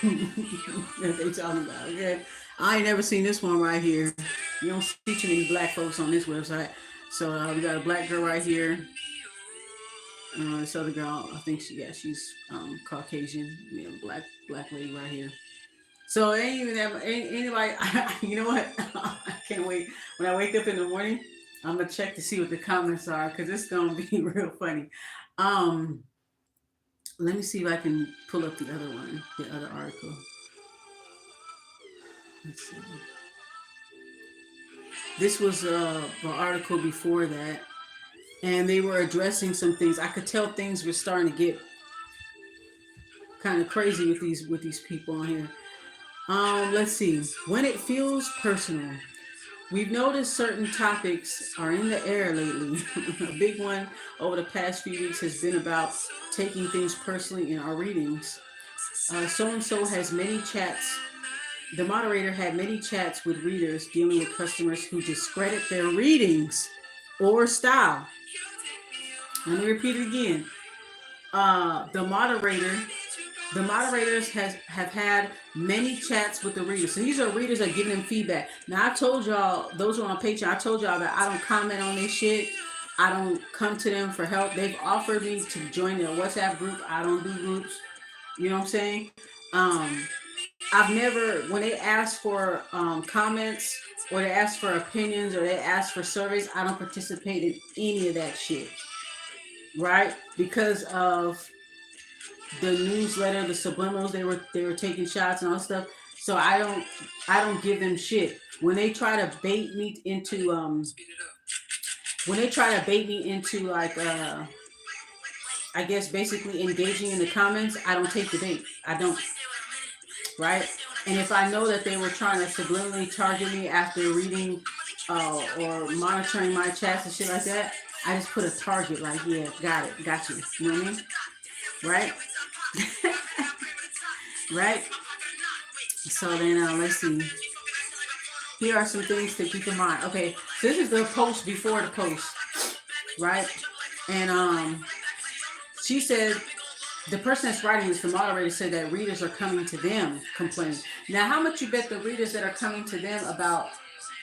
that they talking about. Okay, I ain't never seen this one right here. You don't see too many black folks on this website. So we got a black girl right here. This other girl, I think she's Caucasian. You know, black lady right here. So it ain't even that. Ain't anybody. You know what? I can't wait. When I wake up in the morning, I'm gonna check to see what the comments are because it's gonna be real funny. Let me see if I can pull up the other one, the other article. Let's see. This was the article before that, and they were addressing some things. I could tell things were starting to get kind of crazy with these people on here. Let's see. When it feels personal. We've noticed certain topics are in the air lately. A big one over the past few weeks has been about taking things personally in our readings. So-and-so has many chats. The moderator had many chats with readers dealing with customers who discredit their readings or style. Let me repeat it again. The moderators have had many chats with the readers. So these are readers that are giving them feedback. Now, I told y'all, those who are on Patreon, I told y'all that I don't comment on this shit. I don't come to them for help. They've offered me to join their WhatsApp group. I don't do groups. You know what I'm saying? I've never, when they ask for comments or they ask for opinions or they ask for surveys, I don't participate in any of that shit. Right? Because of the newsletter, the subliminals, they were taking shots and all stuff. So I don't give them shit. When they try to bait me into like I guess basically engaging in the comments, I don't take the bait. I don't. Right? And if I know that they were trying to subliminally target me after reading or monitoring my chats and shit like that, I just put a target like, yeah, got you. You know what I mean? Right? Right? So then let's see. Here are some things to keep in mind. Okay, so this is the post before the post, right? And she said, the person that's writing this, the moderator, said that readers are coming to them complaining. Now, how much you bet the readers that are coming to them about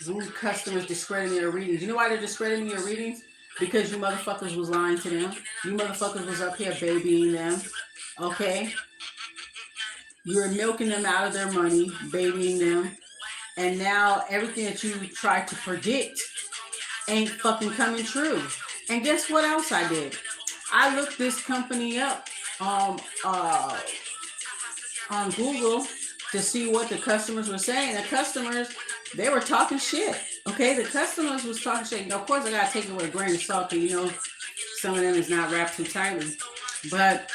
rude customers discrediting their readings? You know why they're discrediting your readings? Because you motherfuckers was lying to them. You motherfuckers was up here babying them. Okay? You were milking them out of their money, babying them. And now everything that you tried to predict ain't fucking coming true. And guess what else I did? I looked this company up on Google to see what the customers were saying. The customers, they were talking shit. Okay, the customers was talking shit. Now, of course, I gotta take it with a grain of salt because, you know, some of them is not wrapped too tightly. But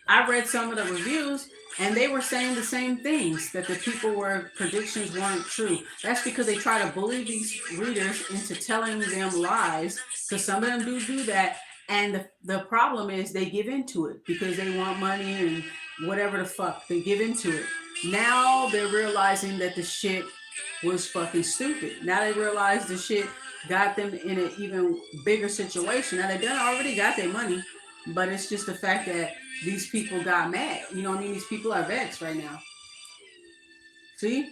I read some of the reviews and they were saying the same things, that the people were predictions weren't true. That's because they try to bully these readers into telling them lies, because some of them do that. And the problem is they give into it because they want money and whatever the fuck. They give into it. Now they're realizing that the shit was fucking stupid. Now they realize the shit got them in an even bigger situation. Now they done already got their money, but it's just the fact that these people got mad. You know what I mean? These people are vexed right now. See?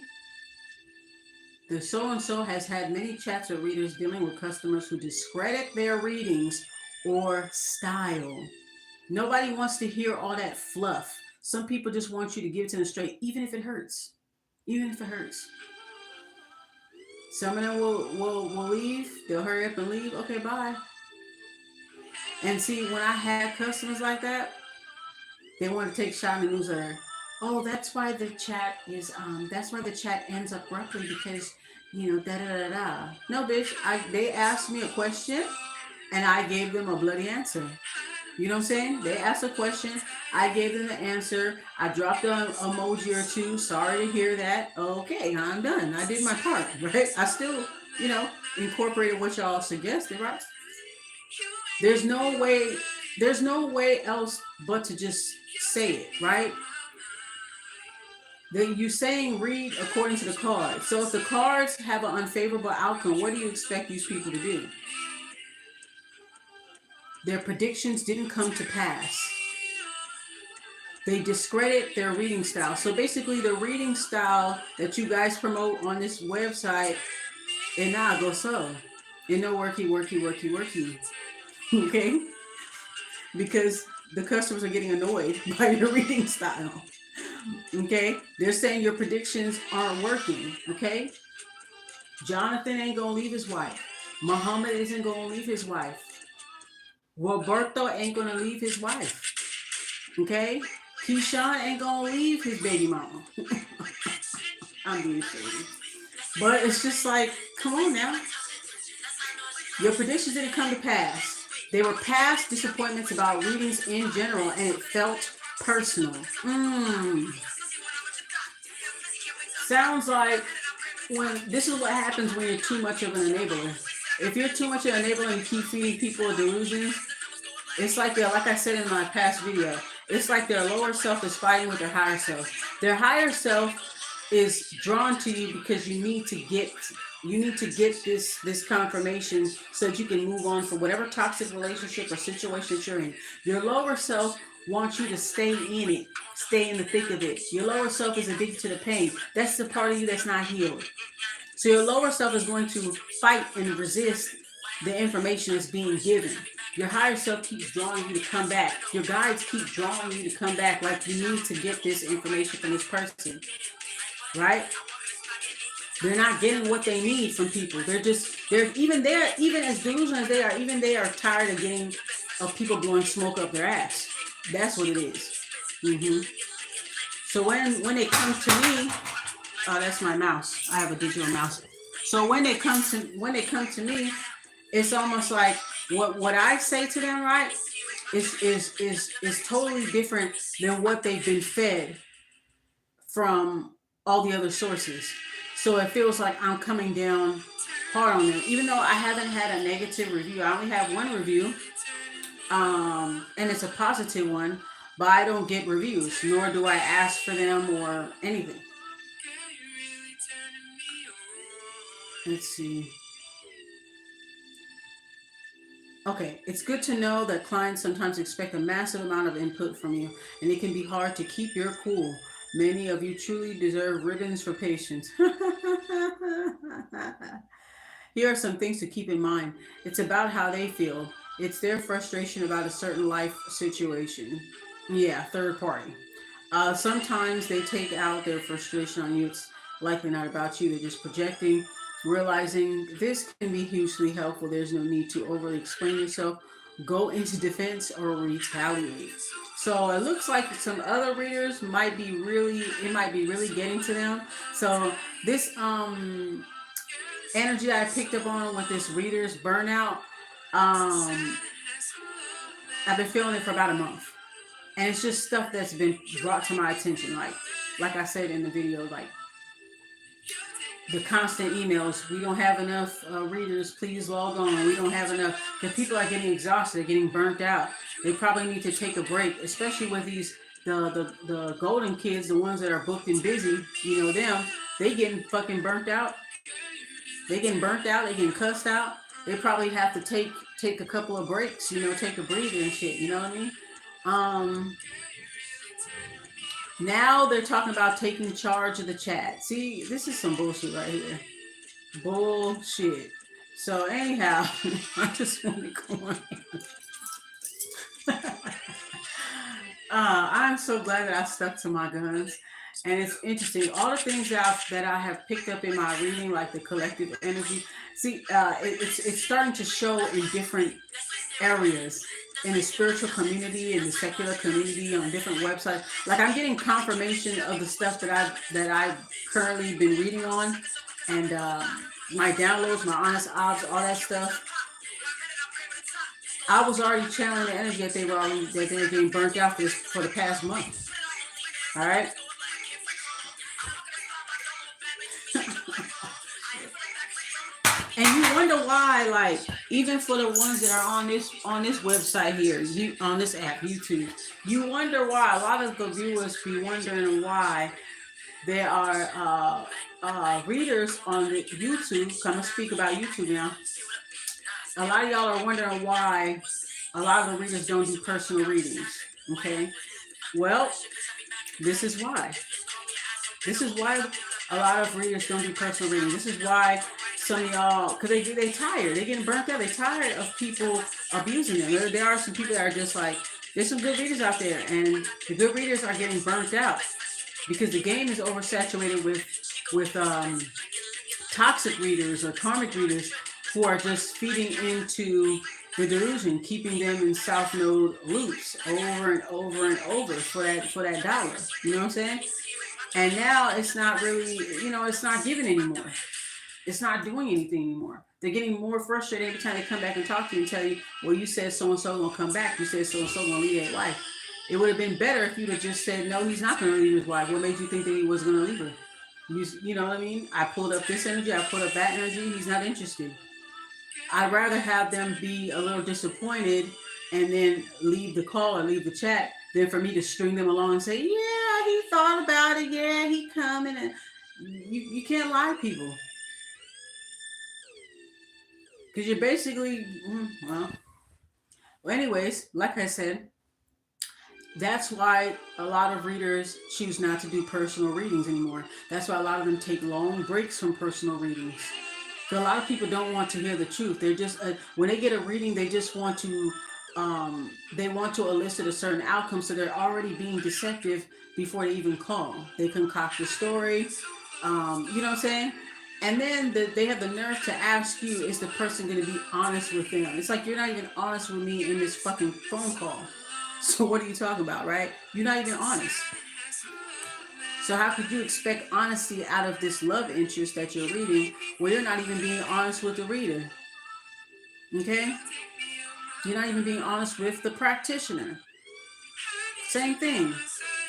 The so-and-so has had many chats with readers dealing with customers who discredit their readings or style. Nobody wants to hear all that fluff. Some people just want you to give it to them straight, even if it hurts. Even if it hurts. Some of them will leave. They'll hurry up and leave. Okay, bye. And see, when I had customers like that, they want to take a shot in the newsletter. Oh, that's why the chat is that's why the chat ends abruptly, because, you know, da da da da. No, bitch, they asked me a question and I gave them a bloody answer. You know what I'm saying? They asked a question. I gave them the answer. I dropped an emoji or two. Sorry to hear that. Okay, I'm done. I did my part, right? I still, you know, incorporated what y'all suggested, right? There's no way, there's no way else but to just say it, right? You saying read according to the cards. So if the cards have an unfavorable outcome, what do you expect these people to do? Their predictions didn't come to pass. They discredit their reading style. So basically the reading style that you guys promote on this website, and now go so. You know, worky. Okay? Because the customers are getting annoyed by your reading style. Okay? They're saying your predictions aren't working. Okay? Jonathan ain't gonna leave his wife. Muhammad isn't gonna leave his wife. Roberto ain't gonna leave his wife. Okay? Keyshawn ain't gonna leave his baby mama. I'm being silly. But it's just like, come on now. Your predictions didn't come to pass. They were past disappointments about readings in general, and it felt personal. Sounds like this is what happens when you're too much of an enabler. If you're too much of an enabler and you keep feeding people delusions, it's like I said in my past video, it's like their lower self is fighting with their higher self. Their higher self is drawn to you because you need to get this confirmation so that you can move on from whatever toxic relationship or situation that you're in. Your lower self wants you to stay in it, stay in the thick of it. Your lower self is addicted to the pain. That's the part of you that's not healed. So your lower self is going to fight and resist the information that's being given. Your higher self keeps drawing you to come back. Your guides keep drawing you to come back, like you need to get this information from this person, right? They're not getting what they need from people. They're even as delusional as they are, even they are tired of people blowing smoke up their ass. That's what it is. So when they come to me, that's my mouse. I have a digital mouse. So when they come to me, it's almost like what I say to them, right, is totally different than what they've been fed from all the other sources. So it feels like I'm coming down hard on them, even though I haven't had a negative review. I only have one review, and it's a positive one, but I don't get reviews, nor do I ask for them or anything. Let's see. Okay, it's good to know that clients sometimes expect a massive amount of input from you, and it can be hard to keep your cool. Many of you truly deserve ribbons for patience. Here are some things to keep in mind. It's about how they feel. It's their frustration about a certain life situation. Yeah, third party. Sometimes they take out their frustration on you. It's likely not about you. They're just projecting. Realizing this can be hugely helpful. There's no need to overly explain yourself. Go into defense or retaliate. So it looks like some other readers might be really getting to them. So this energy I picked up on with this reader's burnout, I've been feeling it for about a month. And it's just stuff that's been brought to my attention. Like I said in the video, like the constant emails, we don't have enough readers, please log on. We don't have enough, because people are getting exhausted, they're getting burnt out. They probably need to take a break, especially with the golden kids, the ones that are booked and busy, you know them, they getting fucking burnt out. They getting burnt out, they getting cussed out. They probably have to take a couple of breaks, take a breather and shit, you know what I mean? Now they're talking about taking charge of the chat. See, this is some bullshit right here. Bullshit. So anyhow, I just want to go on. I'm so glad that I stuck to my guns. And it's interesting. All the things that I have picked up in my reading, like the collective energy. See, it's starting to show in different areas. In the spiritual community, in the secular community, on different websites. Like I'm getting confirmation of the stuff that I've currently been reading on, and my downloads, my honest obs, all that stuff. I was already channeling the energy that they were getting burnt out for the past month. All right. And you wonder why, like, even for the ones that are on this website here, on this app, YouTube, you wonder why a lot of the viewers be wondering why there are readers on the YouTube. Come and speak about YouTube now. A lot of y'all are wondering why a lot of the readers don't do personal readings. Okay, well, this is why. This is why a lot of readers don't do personal readings. This is why some of y'all, because they tired. They're getting burnt out. They're tired of people abusing them. There are some people that are just like, there's some good readers out there, and the good readers are getting burnt out because the game is oversaturated with toxic readers or karmic readers who are just feeding into the delusion, keeping them in South Node loops over and over and over for that dollar. You know what I'm saying? And now it's not really, it's not giving anymore. It's not doing anything anymore. They're getting more frustrated every time they come back and talk to you and tell you, well, you said so-and-so gonna come back. You said so-and-so gonna leave his wife. It would have been better if you'd have just said, no, he's not gonna leave his wife. What made you think that he was gonna leave her? You know what I mean? I pulled up this energy. I pulled up that energy. He's not interested. I'd rather have them be a little disappointed and then leave the call or leave the chat than for me to string them along and say, yeah, he thought about it. Yeah, he coming. And you can't lie to people. Because you're basically, well, anyways, like I said, that's why a lot of readers choose not to do personal readings anymore. That's why a lot of them take long breaks from personal readings. So a lot of people don't want to hear the truth. They're just, when they get a reading, they just want to, they want to elicit a certain outcome. So they're already being deceptive before they even call. They concoct a story, you know what I'm saying? And then they have the nerve to ask you, is the person going to be honest with them? It's like, you're not even honest with me in this fucking phone call. So what are you talking about, right? You're not even honest. So how could you expect honesty out of this love interest that you're reading where you're not even being honest with the reader? Okay? You're not even being honest with the practitioner. Same thing.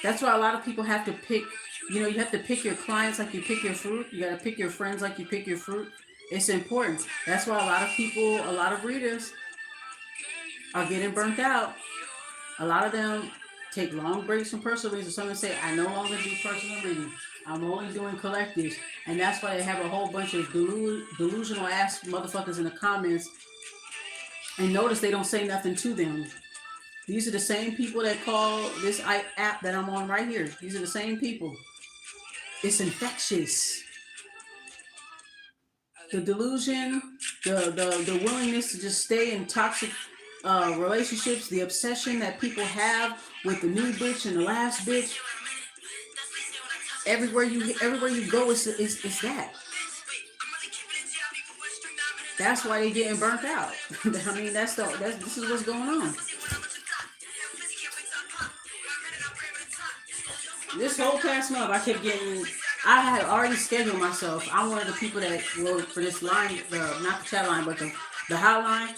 That's why a lot of people have to pick, you have to pick your clients like you pick your fruit. You got to pick your friends like you pick your fruit. It's important. That's why a lot of people, a lot of readers are getting burnt out. A lot of them take long breaks from personal readings. Someone say, I no longer do personal readings. I'm only doing collectives. And that's why they have a whole bunch of delusional ass motherfuckers in the comments. And notice they don't say nothing to them. These are the same people that call this app that I'm on right here. These are the same people. It's infectious. The delusion, the willingness to just stay in toxic relationships, the obsession that people have with the new bitch and the last bitch. Everywhere you go, it's that. That's why they're getting burnt out. I mean, this is what's going on. This whole past month, I had already scheduled myself. I'm one of the people that wrote for this line, not the chat line, but the hotline.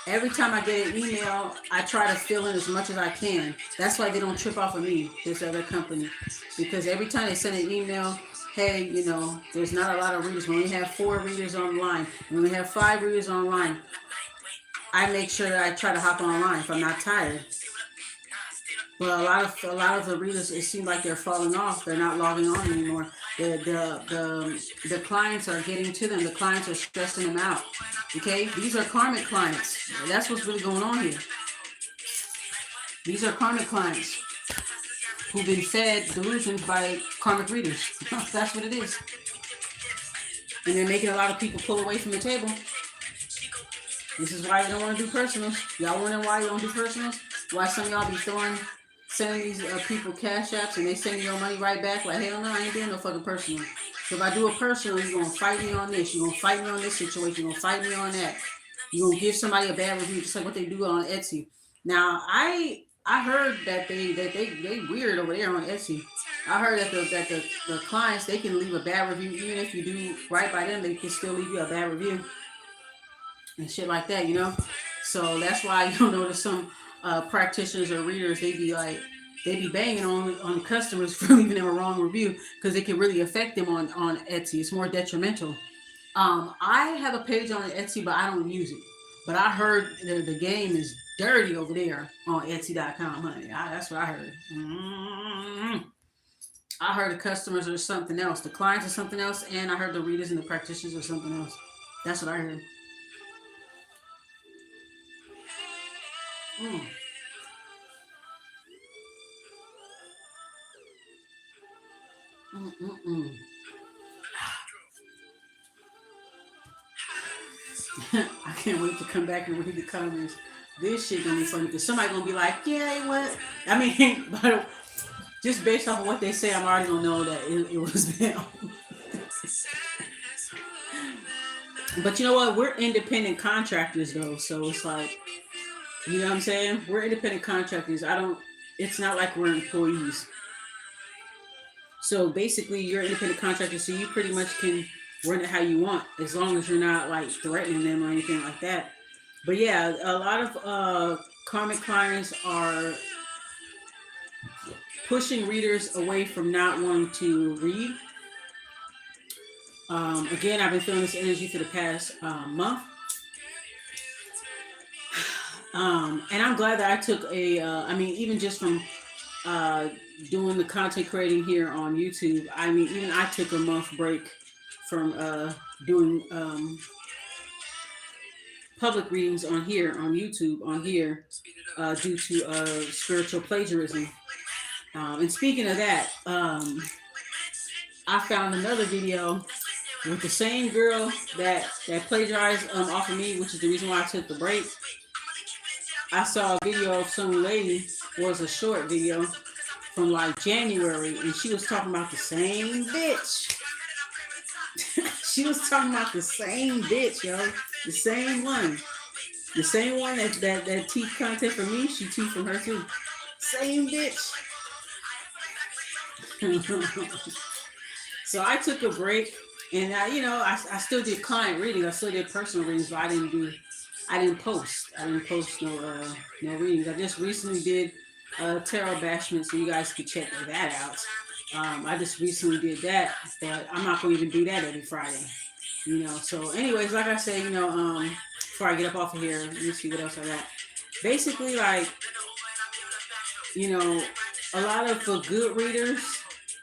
Every time I get an email, I try to fill in as much as I can. That's why they don't trip off of me, this other company. Because every time they send an email, hey, there's not a lot of readers. We only have 4 readers online. We only have 5 readers online. I make sure that I try to hop online if I'm not tired. But a lot of the readers, it seems like they're falling off. They're not logging on anymore. The clients are getting to them. The clients are stressing them out. Okay, these are karmic clients. That's what's really going on here. These are karmic clients who've been fed delusions by karmic readers. That's what it is. And they're making a lot of people pull away from the table. This is why you don't want to do personals. Y'all wondering why you don't do personals? Why some of y'all be sending these people cash apps and they send your money right back? Like, hell no, I ain't doing no fucking personal. So if I do a personal, you're going to fight me on this. You're going to fight me on this situation. You're going to fight me on that. You're going to give somebody a bad review, just like what they do on Etsy. Now, I heard that they weird over there on Etsy. I heard that the clients, they can leave a bad review. Even if you do right by them, they can still leave you a bad review. And shit like that, So that's why you'll notice some practitioners or readers, they be banging on customers for leaving them a wrong review because it can really affect them on Etsy. It's more detrimental. I have a page on Etsy, but I don't use it. But I heard the game is dirty over there on Etsy.com, honey. That's what I heard. I heard the customers are something else, the clients are something else, and I heard the readers and the practitioners are something else. That's what I heard. Mm. Mm-mm-mm. I can't wait to come back and read the comments. This shit gonna be funny because somebody gonna be like, yeah, what? I mean, but just based off of what they say, I'm already gonna know that it was them. But you know what? We're independent contractors though, so it's like, you know what I'm saying? We're independent contractors. It's not like we're employees. So basically, you're an independent contractor, so you pretty much can run it how you want, as long as you're not like threatening them or anything like that. But yeah, a lot of karmic clients are pushing readers away from not wanting to read. Again, I've been feeling this energy for the past month. And I'm glad that I took even just from doing the content creating here on YouTube, I mean, even I took a month break from doing public readings on YouTube, due to spiritual plagiarism. And speaking of that, I found another video with the same girl that plagiarized off of me, which is the reason why I took the break. I saw a video of some lady, was a short video from like January, and she was talking about the same bitch. She was talking about the same bitch, yo. The same one. The same one that teach content from me, she teach from her too. Same bitch. So I took a break, and I still did client readings. I still did personal readings, but I didn't post. I didn't post no readings. I just recently did tarot bashment, so you guys can check that out. I just recently did that, but I'm not going to even do that every Friday. So anyways, like I said, before I get up off of here, let me see what else I got. Basically, like, a lot of for good readers,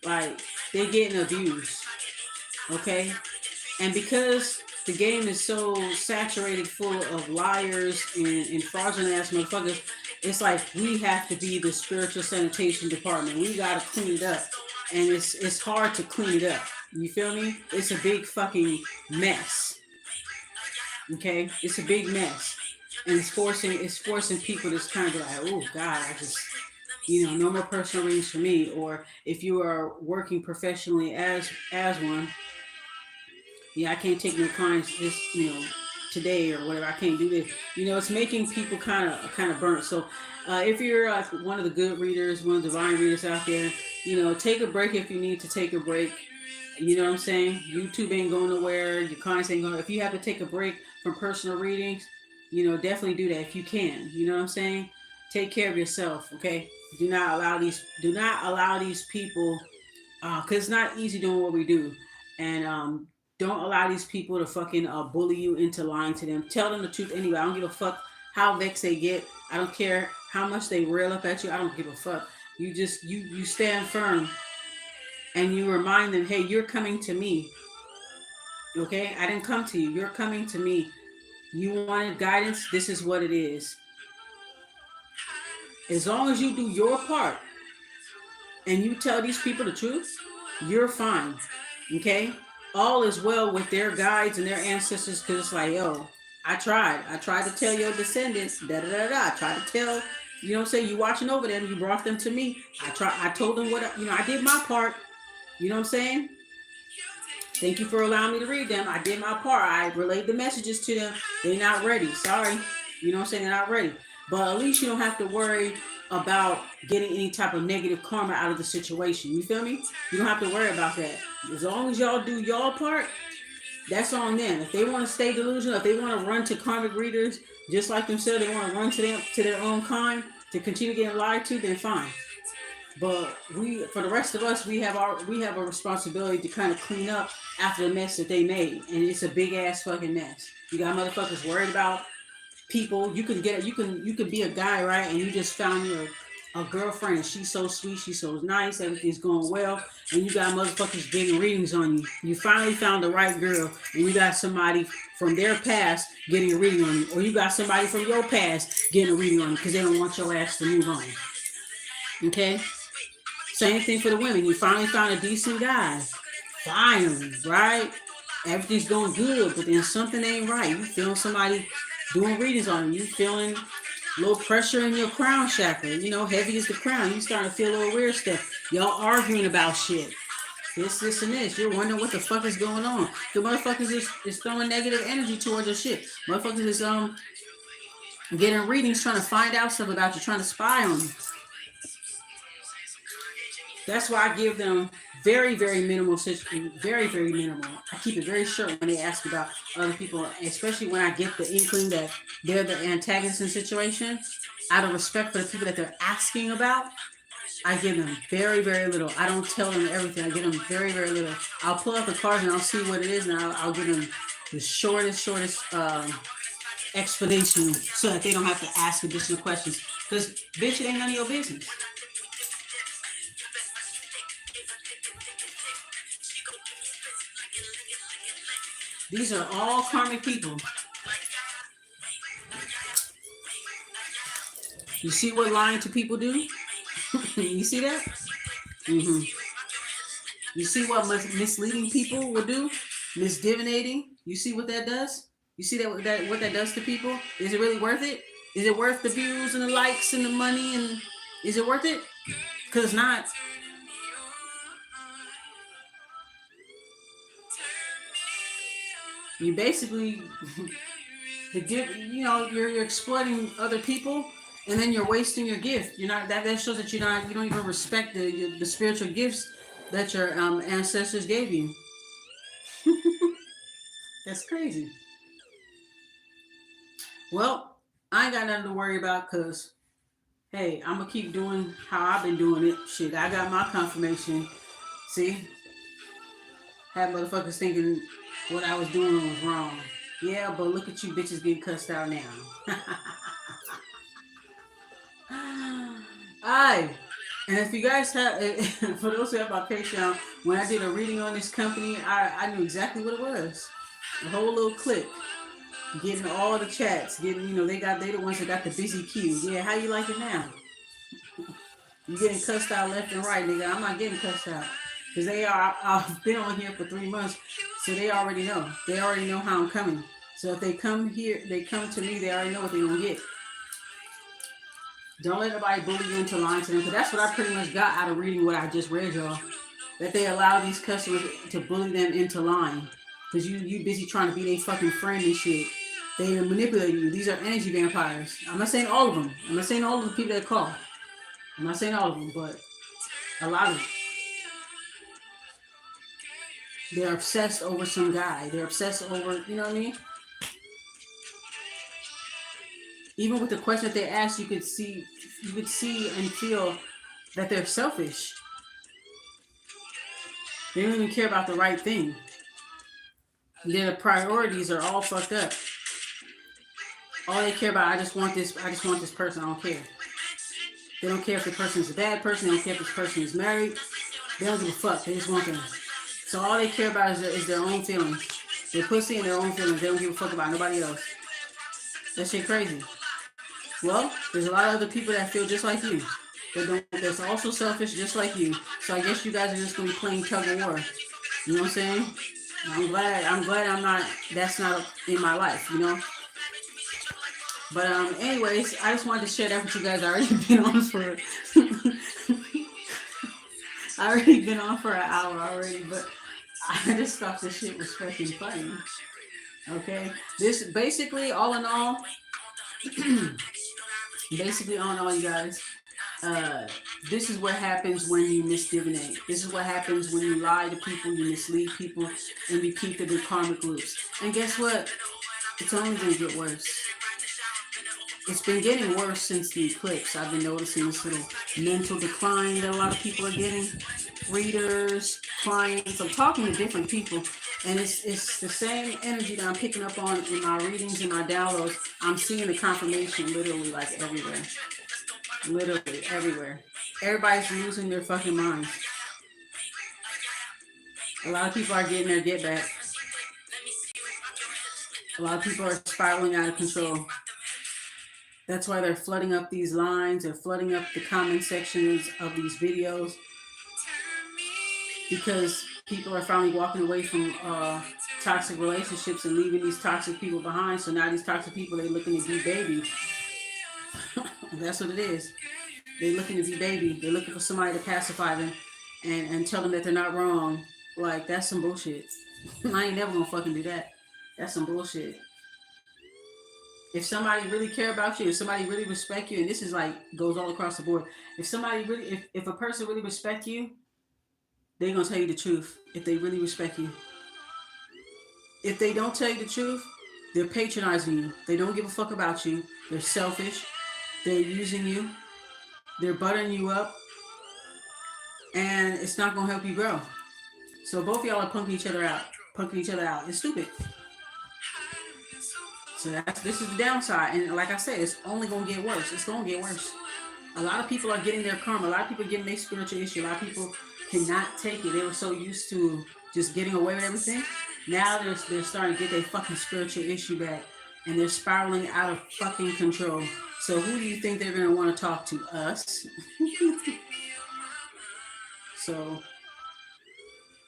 like, they're getting abused, okay? And because the game is so saturated full of liars and fraudulent ass motherfuckers, it's like we have to be the spiritual sanitation department. We gotta clean it up. And it's hard to clean it up. You feel me? It's a big fucking mess. Okay? It's a big mess. And it's forcing people to kind of like, oh God, I just, no more personal readings for me. Or if you are working professionally as one, I can't take no clients this, today or whatever. I can't do this. It's making people kind of burnt. So if you're one of the good readers, one of the divine readers out there, take a break if you need to take a break. You know what I'm saying? YouTube ain't going nowhere. Your clients ain't going. If you have to take a break from personal readings, definitely do that if you can. You know what I'm saying? Take care of yourself, okay? Do not allow these people, because it's not easy doing what we do, and don't allow these people to fucking bully you into lying to them. Tell them the truth anyway. I don't give a fuck how vexed they get. I don't care how much they rail up at you. I don't give a fuck. You just you stand firm, and you remind them, hey, you're coming to me. Okay? I didn't come to you. You're coming to me. You wanted guidance. This is what it is. As long as you do your part and you tell these people the truth, you're fine. Okay? All is well with their guides and their ancestors, because it's like, yo, I tried to tell your descendants, I tried to tell, you know what I'm saying, you watching over them, you brought them to me. I told them what, I did my part. You know what I'm saying? Thank you for allowing me to read them. I did my part. I relayed the messages to them. They're not ready. Sorry. You know what I'm saying? They're not ready. But at least you don't have to worry about getting any type of negative karma out of the situation. You feel me? You don't have to worry about that. As long as y'all do y'all part, That's on them. If they want to stay delusional, if they want to run to karmic readers just like themselves, they want to run to their own kind to continue getting lied to, then fine. But for the rest of us, we have a responsibility to kind of clean up after the mess that they made, and it's a big ass fucking mess. You got motherfuckers worried about people. You can be a guy, right, and you just found your a girlfriend, and she's so sweet, she's so nice, everything's going well, and you got motherfuckers getting readings on you. You finally found the right girl, and you got somebody from their past getting a reading on you, or you got somebody from your past getting a reading on you because they don't want your ass to move on. Okay? Same thing for the women. You finally found a decent guy. Finally, right? Everything's going good, but then something ain't right. You feeling somebody doing readings on you. You feeling a little pressure in your crown chakra. You know, heavy is the crown. You starting to feel a little weird stuff. Y'all arguing about shit. This, and this. You're wondering what the fuck is going on. The motherfuckers is throwing negative energy towards your shit. Motherfuckers is getting readings, trying to find out stuff about you, trying to spy on you. That's why I give them very, very minimal, very, very minimal. I keep it very short when they ask about other people, especially when I get the inkling that they're the antagonist in the situation. Out of respect for the people that they're asking about, I give them very, very little. I don't tell them everything. I give them very, very little. I'll pull out the cards and I'll see what it is, and I'll give them the shortest explanation so that they don't have to ask additional questions. Because, bitch, it ain't none of your business. These are all karmic people. You see what lying to people do? You see that? Mm-hmm. You see what misleading people will do? Misdivinating. You see what that does? You see what that does to people? Is it really worth it? Is it worth the views and the likes and the money? And is it worth it? Because it's not. You basically, you're exploiting other people, and then you're wasting your gift. You're not. That shows that you don't even respect the spiritual gifts that your ancestors gave you. That's crazy. Well, I ain't got nothing to worry about because, hey, I'm gonna keep doing how I've been doing it. Shit, I got my confirmation. See, had motherfuckers thinking what I was doing was wrong. Yeah, but look at you bitches getting cussed out now. Alright. And if you guys have, for those who have my Patreon, when I did a reading on this company, I knew exactly what it was. The whole little clip. Getting all the chats. Getting, they the ones that got the busy queue. Yeah, how you like it now? You getting cussed out left and right, nigga. I'm not getting cussed out. Because I've been on here for 3 months, so they already know. They already know how I'm coming. So if they come here, they come to me, they already know what they're going to get. Don't let nobody bully you into lying to them, because that's what I pretty much got out of reading what I just read, y'all. That they allow these customers to bully them into lying. Because you busy trying to be their fucking friend and shit. They manipulate you. These are energy vampires. I'm not saying all of them. I'm not saying all of the people that call. I'm not saying all of them, but a lot of them. They're obsessed over some guy. They're obsessed over, you know what I mean? Even with the question that they ask, you could see and feel that they're selfish. They don't even care about the right thing. Their priorities are all fucked up. All they care about, I just want this person, I don't care. They don't care if the person's a bad person, they don't care if this person is married. They don't give a fuck, they just want them. So all they care about is their own feelings. Their pussy and their own feelings. They don't give a fuck about nobody else. That shit crazy. Well, there's a lot of other people that feel just like you. That's also selfish just like you. So I guess you guys are just going to be playing tug of war. You know what I'm saying? I'm glad that's not in my life, But anyways, I just wanted to share that with you guys. I already been on for an hour already, but I just thought this shit was freaking funny. Okay? This basically all in all, you guys, This is what happens when you misdivinate. This is what happens when you lie to people, you mislead people, and you keep the karmic loops. And guess what? It's only going to get worse. It's been getting worse since the eclipse. I've been noticing this little mental decline that a lot of people are getting. Readers, clients, I'm talking to different people, and it's the same energy that I'm picking up on in my readings and my downloads. I'm seeing the confirmation literally like everywhere. Literally everywhere. Everybody's losing their fucking minds. A lot of people are getting their get back. A lot of people are spiraling out of control. That's why they're flooding up these lines. They're flooding up the comment sections of these videos. Because people are finally walking away from toxic relationships and leaving these toxic people behind. So now these toxic people, they're looking to be baby. That's what it is. They're looking to be baby. They're looking for somebody to pacify them and tell them that they're not wrong. Like, that's some bullshit. I ain't never gonna fucking do that. That's some bullshit. If somebody really care about you, if somebody really respect you, and this is like goes all across the board. If somebody really, if a person really respect you, they're gonna tell you the truth. If they really respect you. If they don't tell you the truth, they're patronizing you. They don't give a fuck about you. They're selfish. They're using you. They're buttering you up. And it's not gonna help you grow. So both of y'all are punking each other out. Punking each other out. It's stupid. So this is the downside. And like I said, it's only gonna get worse. It's gonna get worse. A lot of people are getting their karma. A lot of people are getting their spiritual issue. A lot of people cannot take it. They were so used to just getting away with everything. Now they're starting to get their fucking spiritual issue back. And they're spiraling out of fucking control. So who do you think they're gonna want to talk to? Us. So,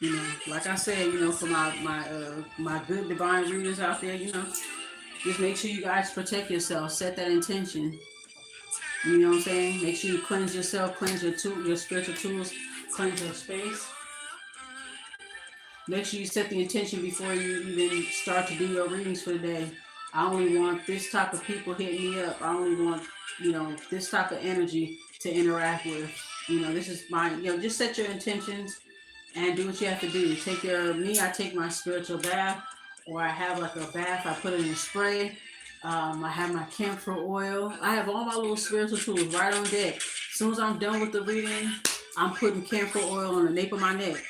you know, like I said, you know, for my good divine readers out there, you know, just make sure you guys protect yourself. Set that intention. You know what I'm saying? Make sure you cleanse yourself, cleanse your spiritual tools, cleanse your space. Make sure you set the intention before you even start to do your readings for the day. I only want this type of people hitting me up. I only want, you know, this type of energy to interact with. You know, this is my, you know, just set your intentions and do what you have to do. Take I take my spiritual bath, or I have like a bath, I put it in a spray. I have my camphor oil. I have all my little spiritual tools right on deck. As soon as I'm done with the reading, I'm putting camphor oil on the nape of my neck,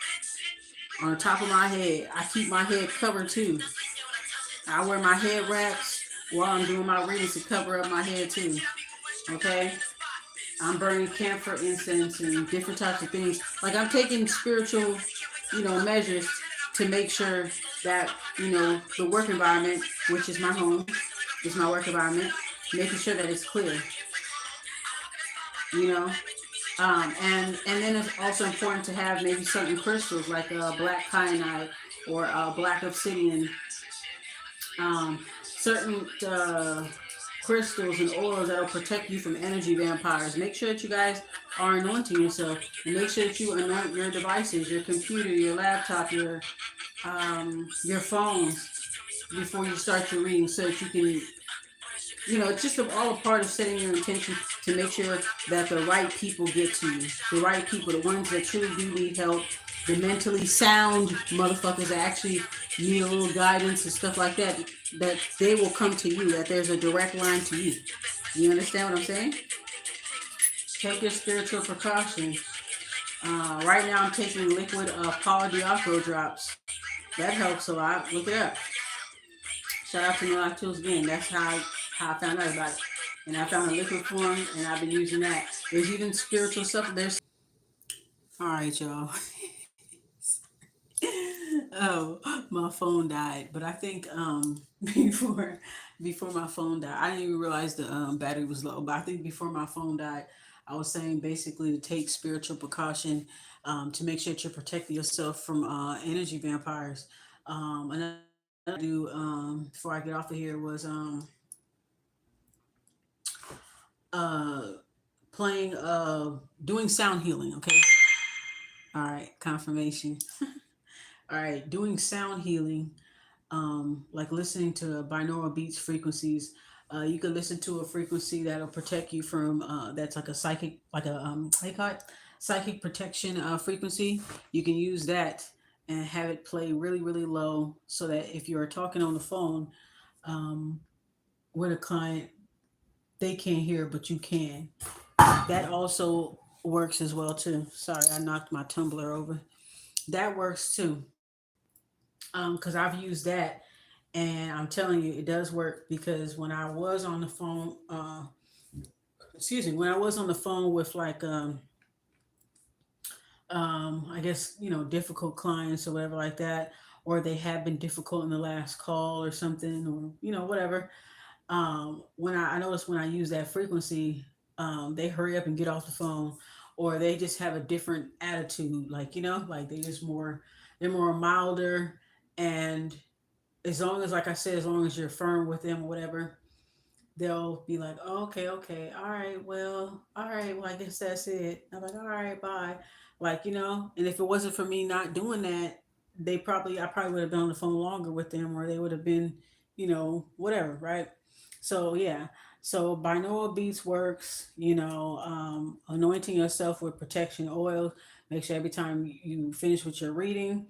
on the top of my head. I keep my head covered too. I wear my head wraps while I'm doing my readings to cover up my head too. Okay? I'm burning camphor incense and different types of things. Like, I'm taking spiritual, you know, measures to make sure that, you know, the work environment, which is my home, is my work environment, making sure that it's clear. You know? And then it's also important to have maybe certain crystals like black kyanite or black obsidian. Certain crystals and oils that will protect you from energy vampires. Make sure that you guys are anointing yourself, and make sure that you anoint your devices, your computer, your laptop, your phones before you start your reading, so that you can, you know, it's just all a part of setting your intention to make sure that the right people get to you. The right people, the ones that truly do need help, the mentally sound motherfuckers that actually need a little guidance and stuff like that, that they will come to you, that there's a direct line to you. You understand what I'm saying? Take your spiritual precautions. Right now I'm taking liquid Paula Diacro drops. That helps a lot. Look it up. Shout out to New Tools again. That's how I found out about it. And I found a liquid form, and I've been using that. There's even spiritual stuff. All right, y'all. Oh, my phone died. But I think before my phone died, I didn't even realize the battery was low. But I think before my phone died, I was saying basically to take spiritual precaution, to make sure that you're protecting yourself from energy vampires. Another thing I do before I get off of here was uh, playing doing sound healing. Okay. All right. Confirmation. All right. Doing sound healing, like listening to binaural beats frequencies, You can listen to a frequency that'll protect you from that's like a psychic, like a how you call it, psychic protection frequency. You can use that and have it play really really low, so that if you're talking on the phone um, with a client, they can't hear, but you can. That also works as well too. Sorry, I knocked my tumbler over. That works too, because I've used that, and I'm telling you, it does work. Because when I was on the phone, excuse me, when I was on the phone with like I guess difficult clients or whatever like that, or they have been difficult in the last call or something, or whatever. When I notice when I use that frequency, they hurry up and get off the phone, or they just have a different attitude. Like like they're more milder, and as long as, like I said, as long as you're firm with them or whatever, they'll be like, oh, okay, okay, all right, well, I guess that's it. I'm like, all right, bye. Like, and if it wasn't for me not doing that, I probably would have been on the phone longer with them, or they would have been, whatever, right? So, yeah. So, binaural beats works, anointing yourself with protection oil. Make sure every time you finish with your reading,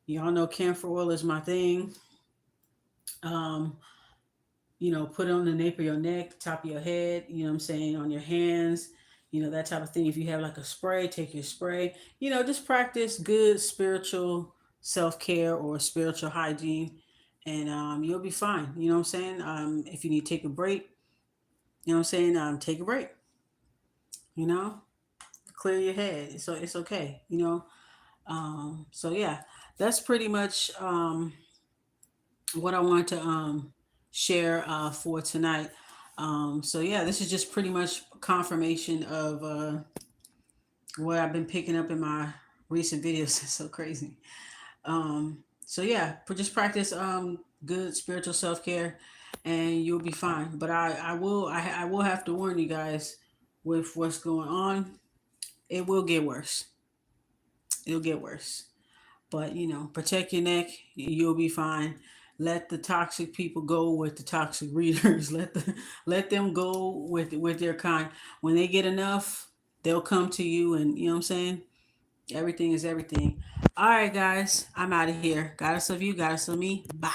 y'all know camphor oil is my thing. Um, put it on the nape of your neck, top of your head, what I'm saying, on your hands, that type of thing. If you have like a spray, take your spray. Just practice good spiritual self care or spiritual hygiene, and you'll be fine. You know what I'm saying? If you need to take a break, you know what I'm saying, take a break, you know, clear your head. So it's okay, So yeah, that's pretty much what I want to share for tonight. So yeah, this is just pretty much confirmation of what I've been picking up in my recent videos. It's so crazy. So yeah, just practice good spiritual self care, and you'll be fine. But I will have to warn you guys, with what's going on, it will get worse. It'll get worse. But protect your neck. You'll be fine. Let the toxic people go with the toxic readers. Let them go with their kind. When they get enough, they'll come to you, and you know what I'm saying. Everything is everything. All right, guys. I'm out of here. Goddess of you, goddess of me. Bye.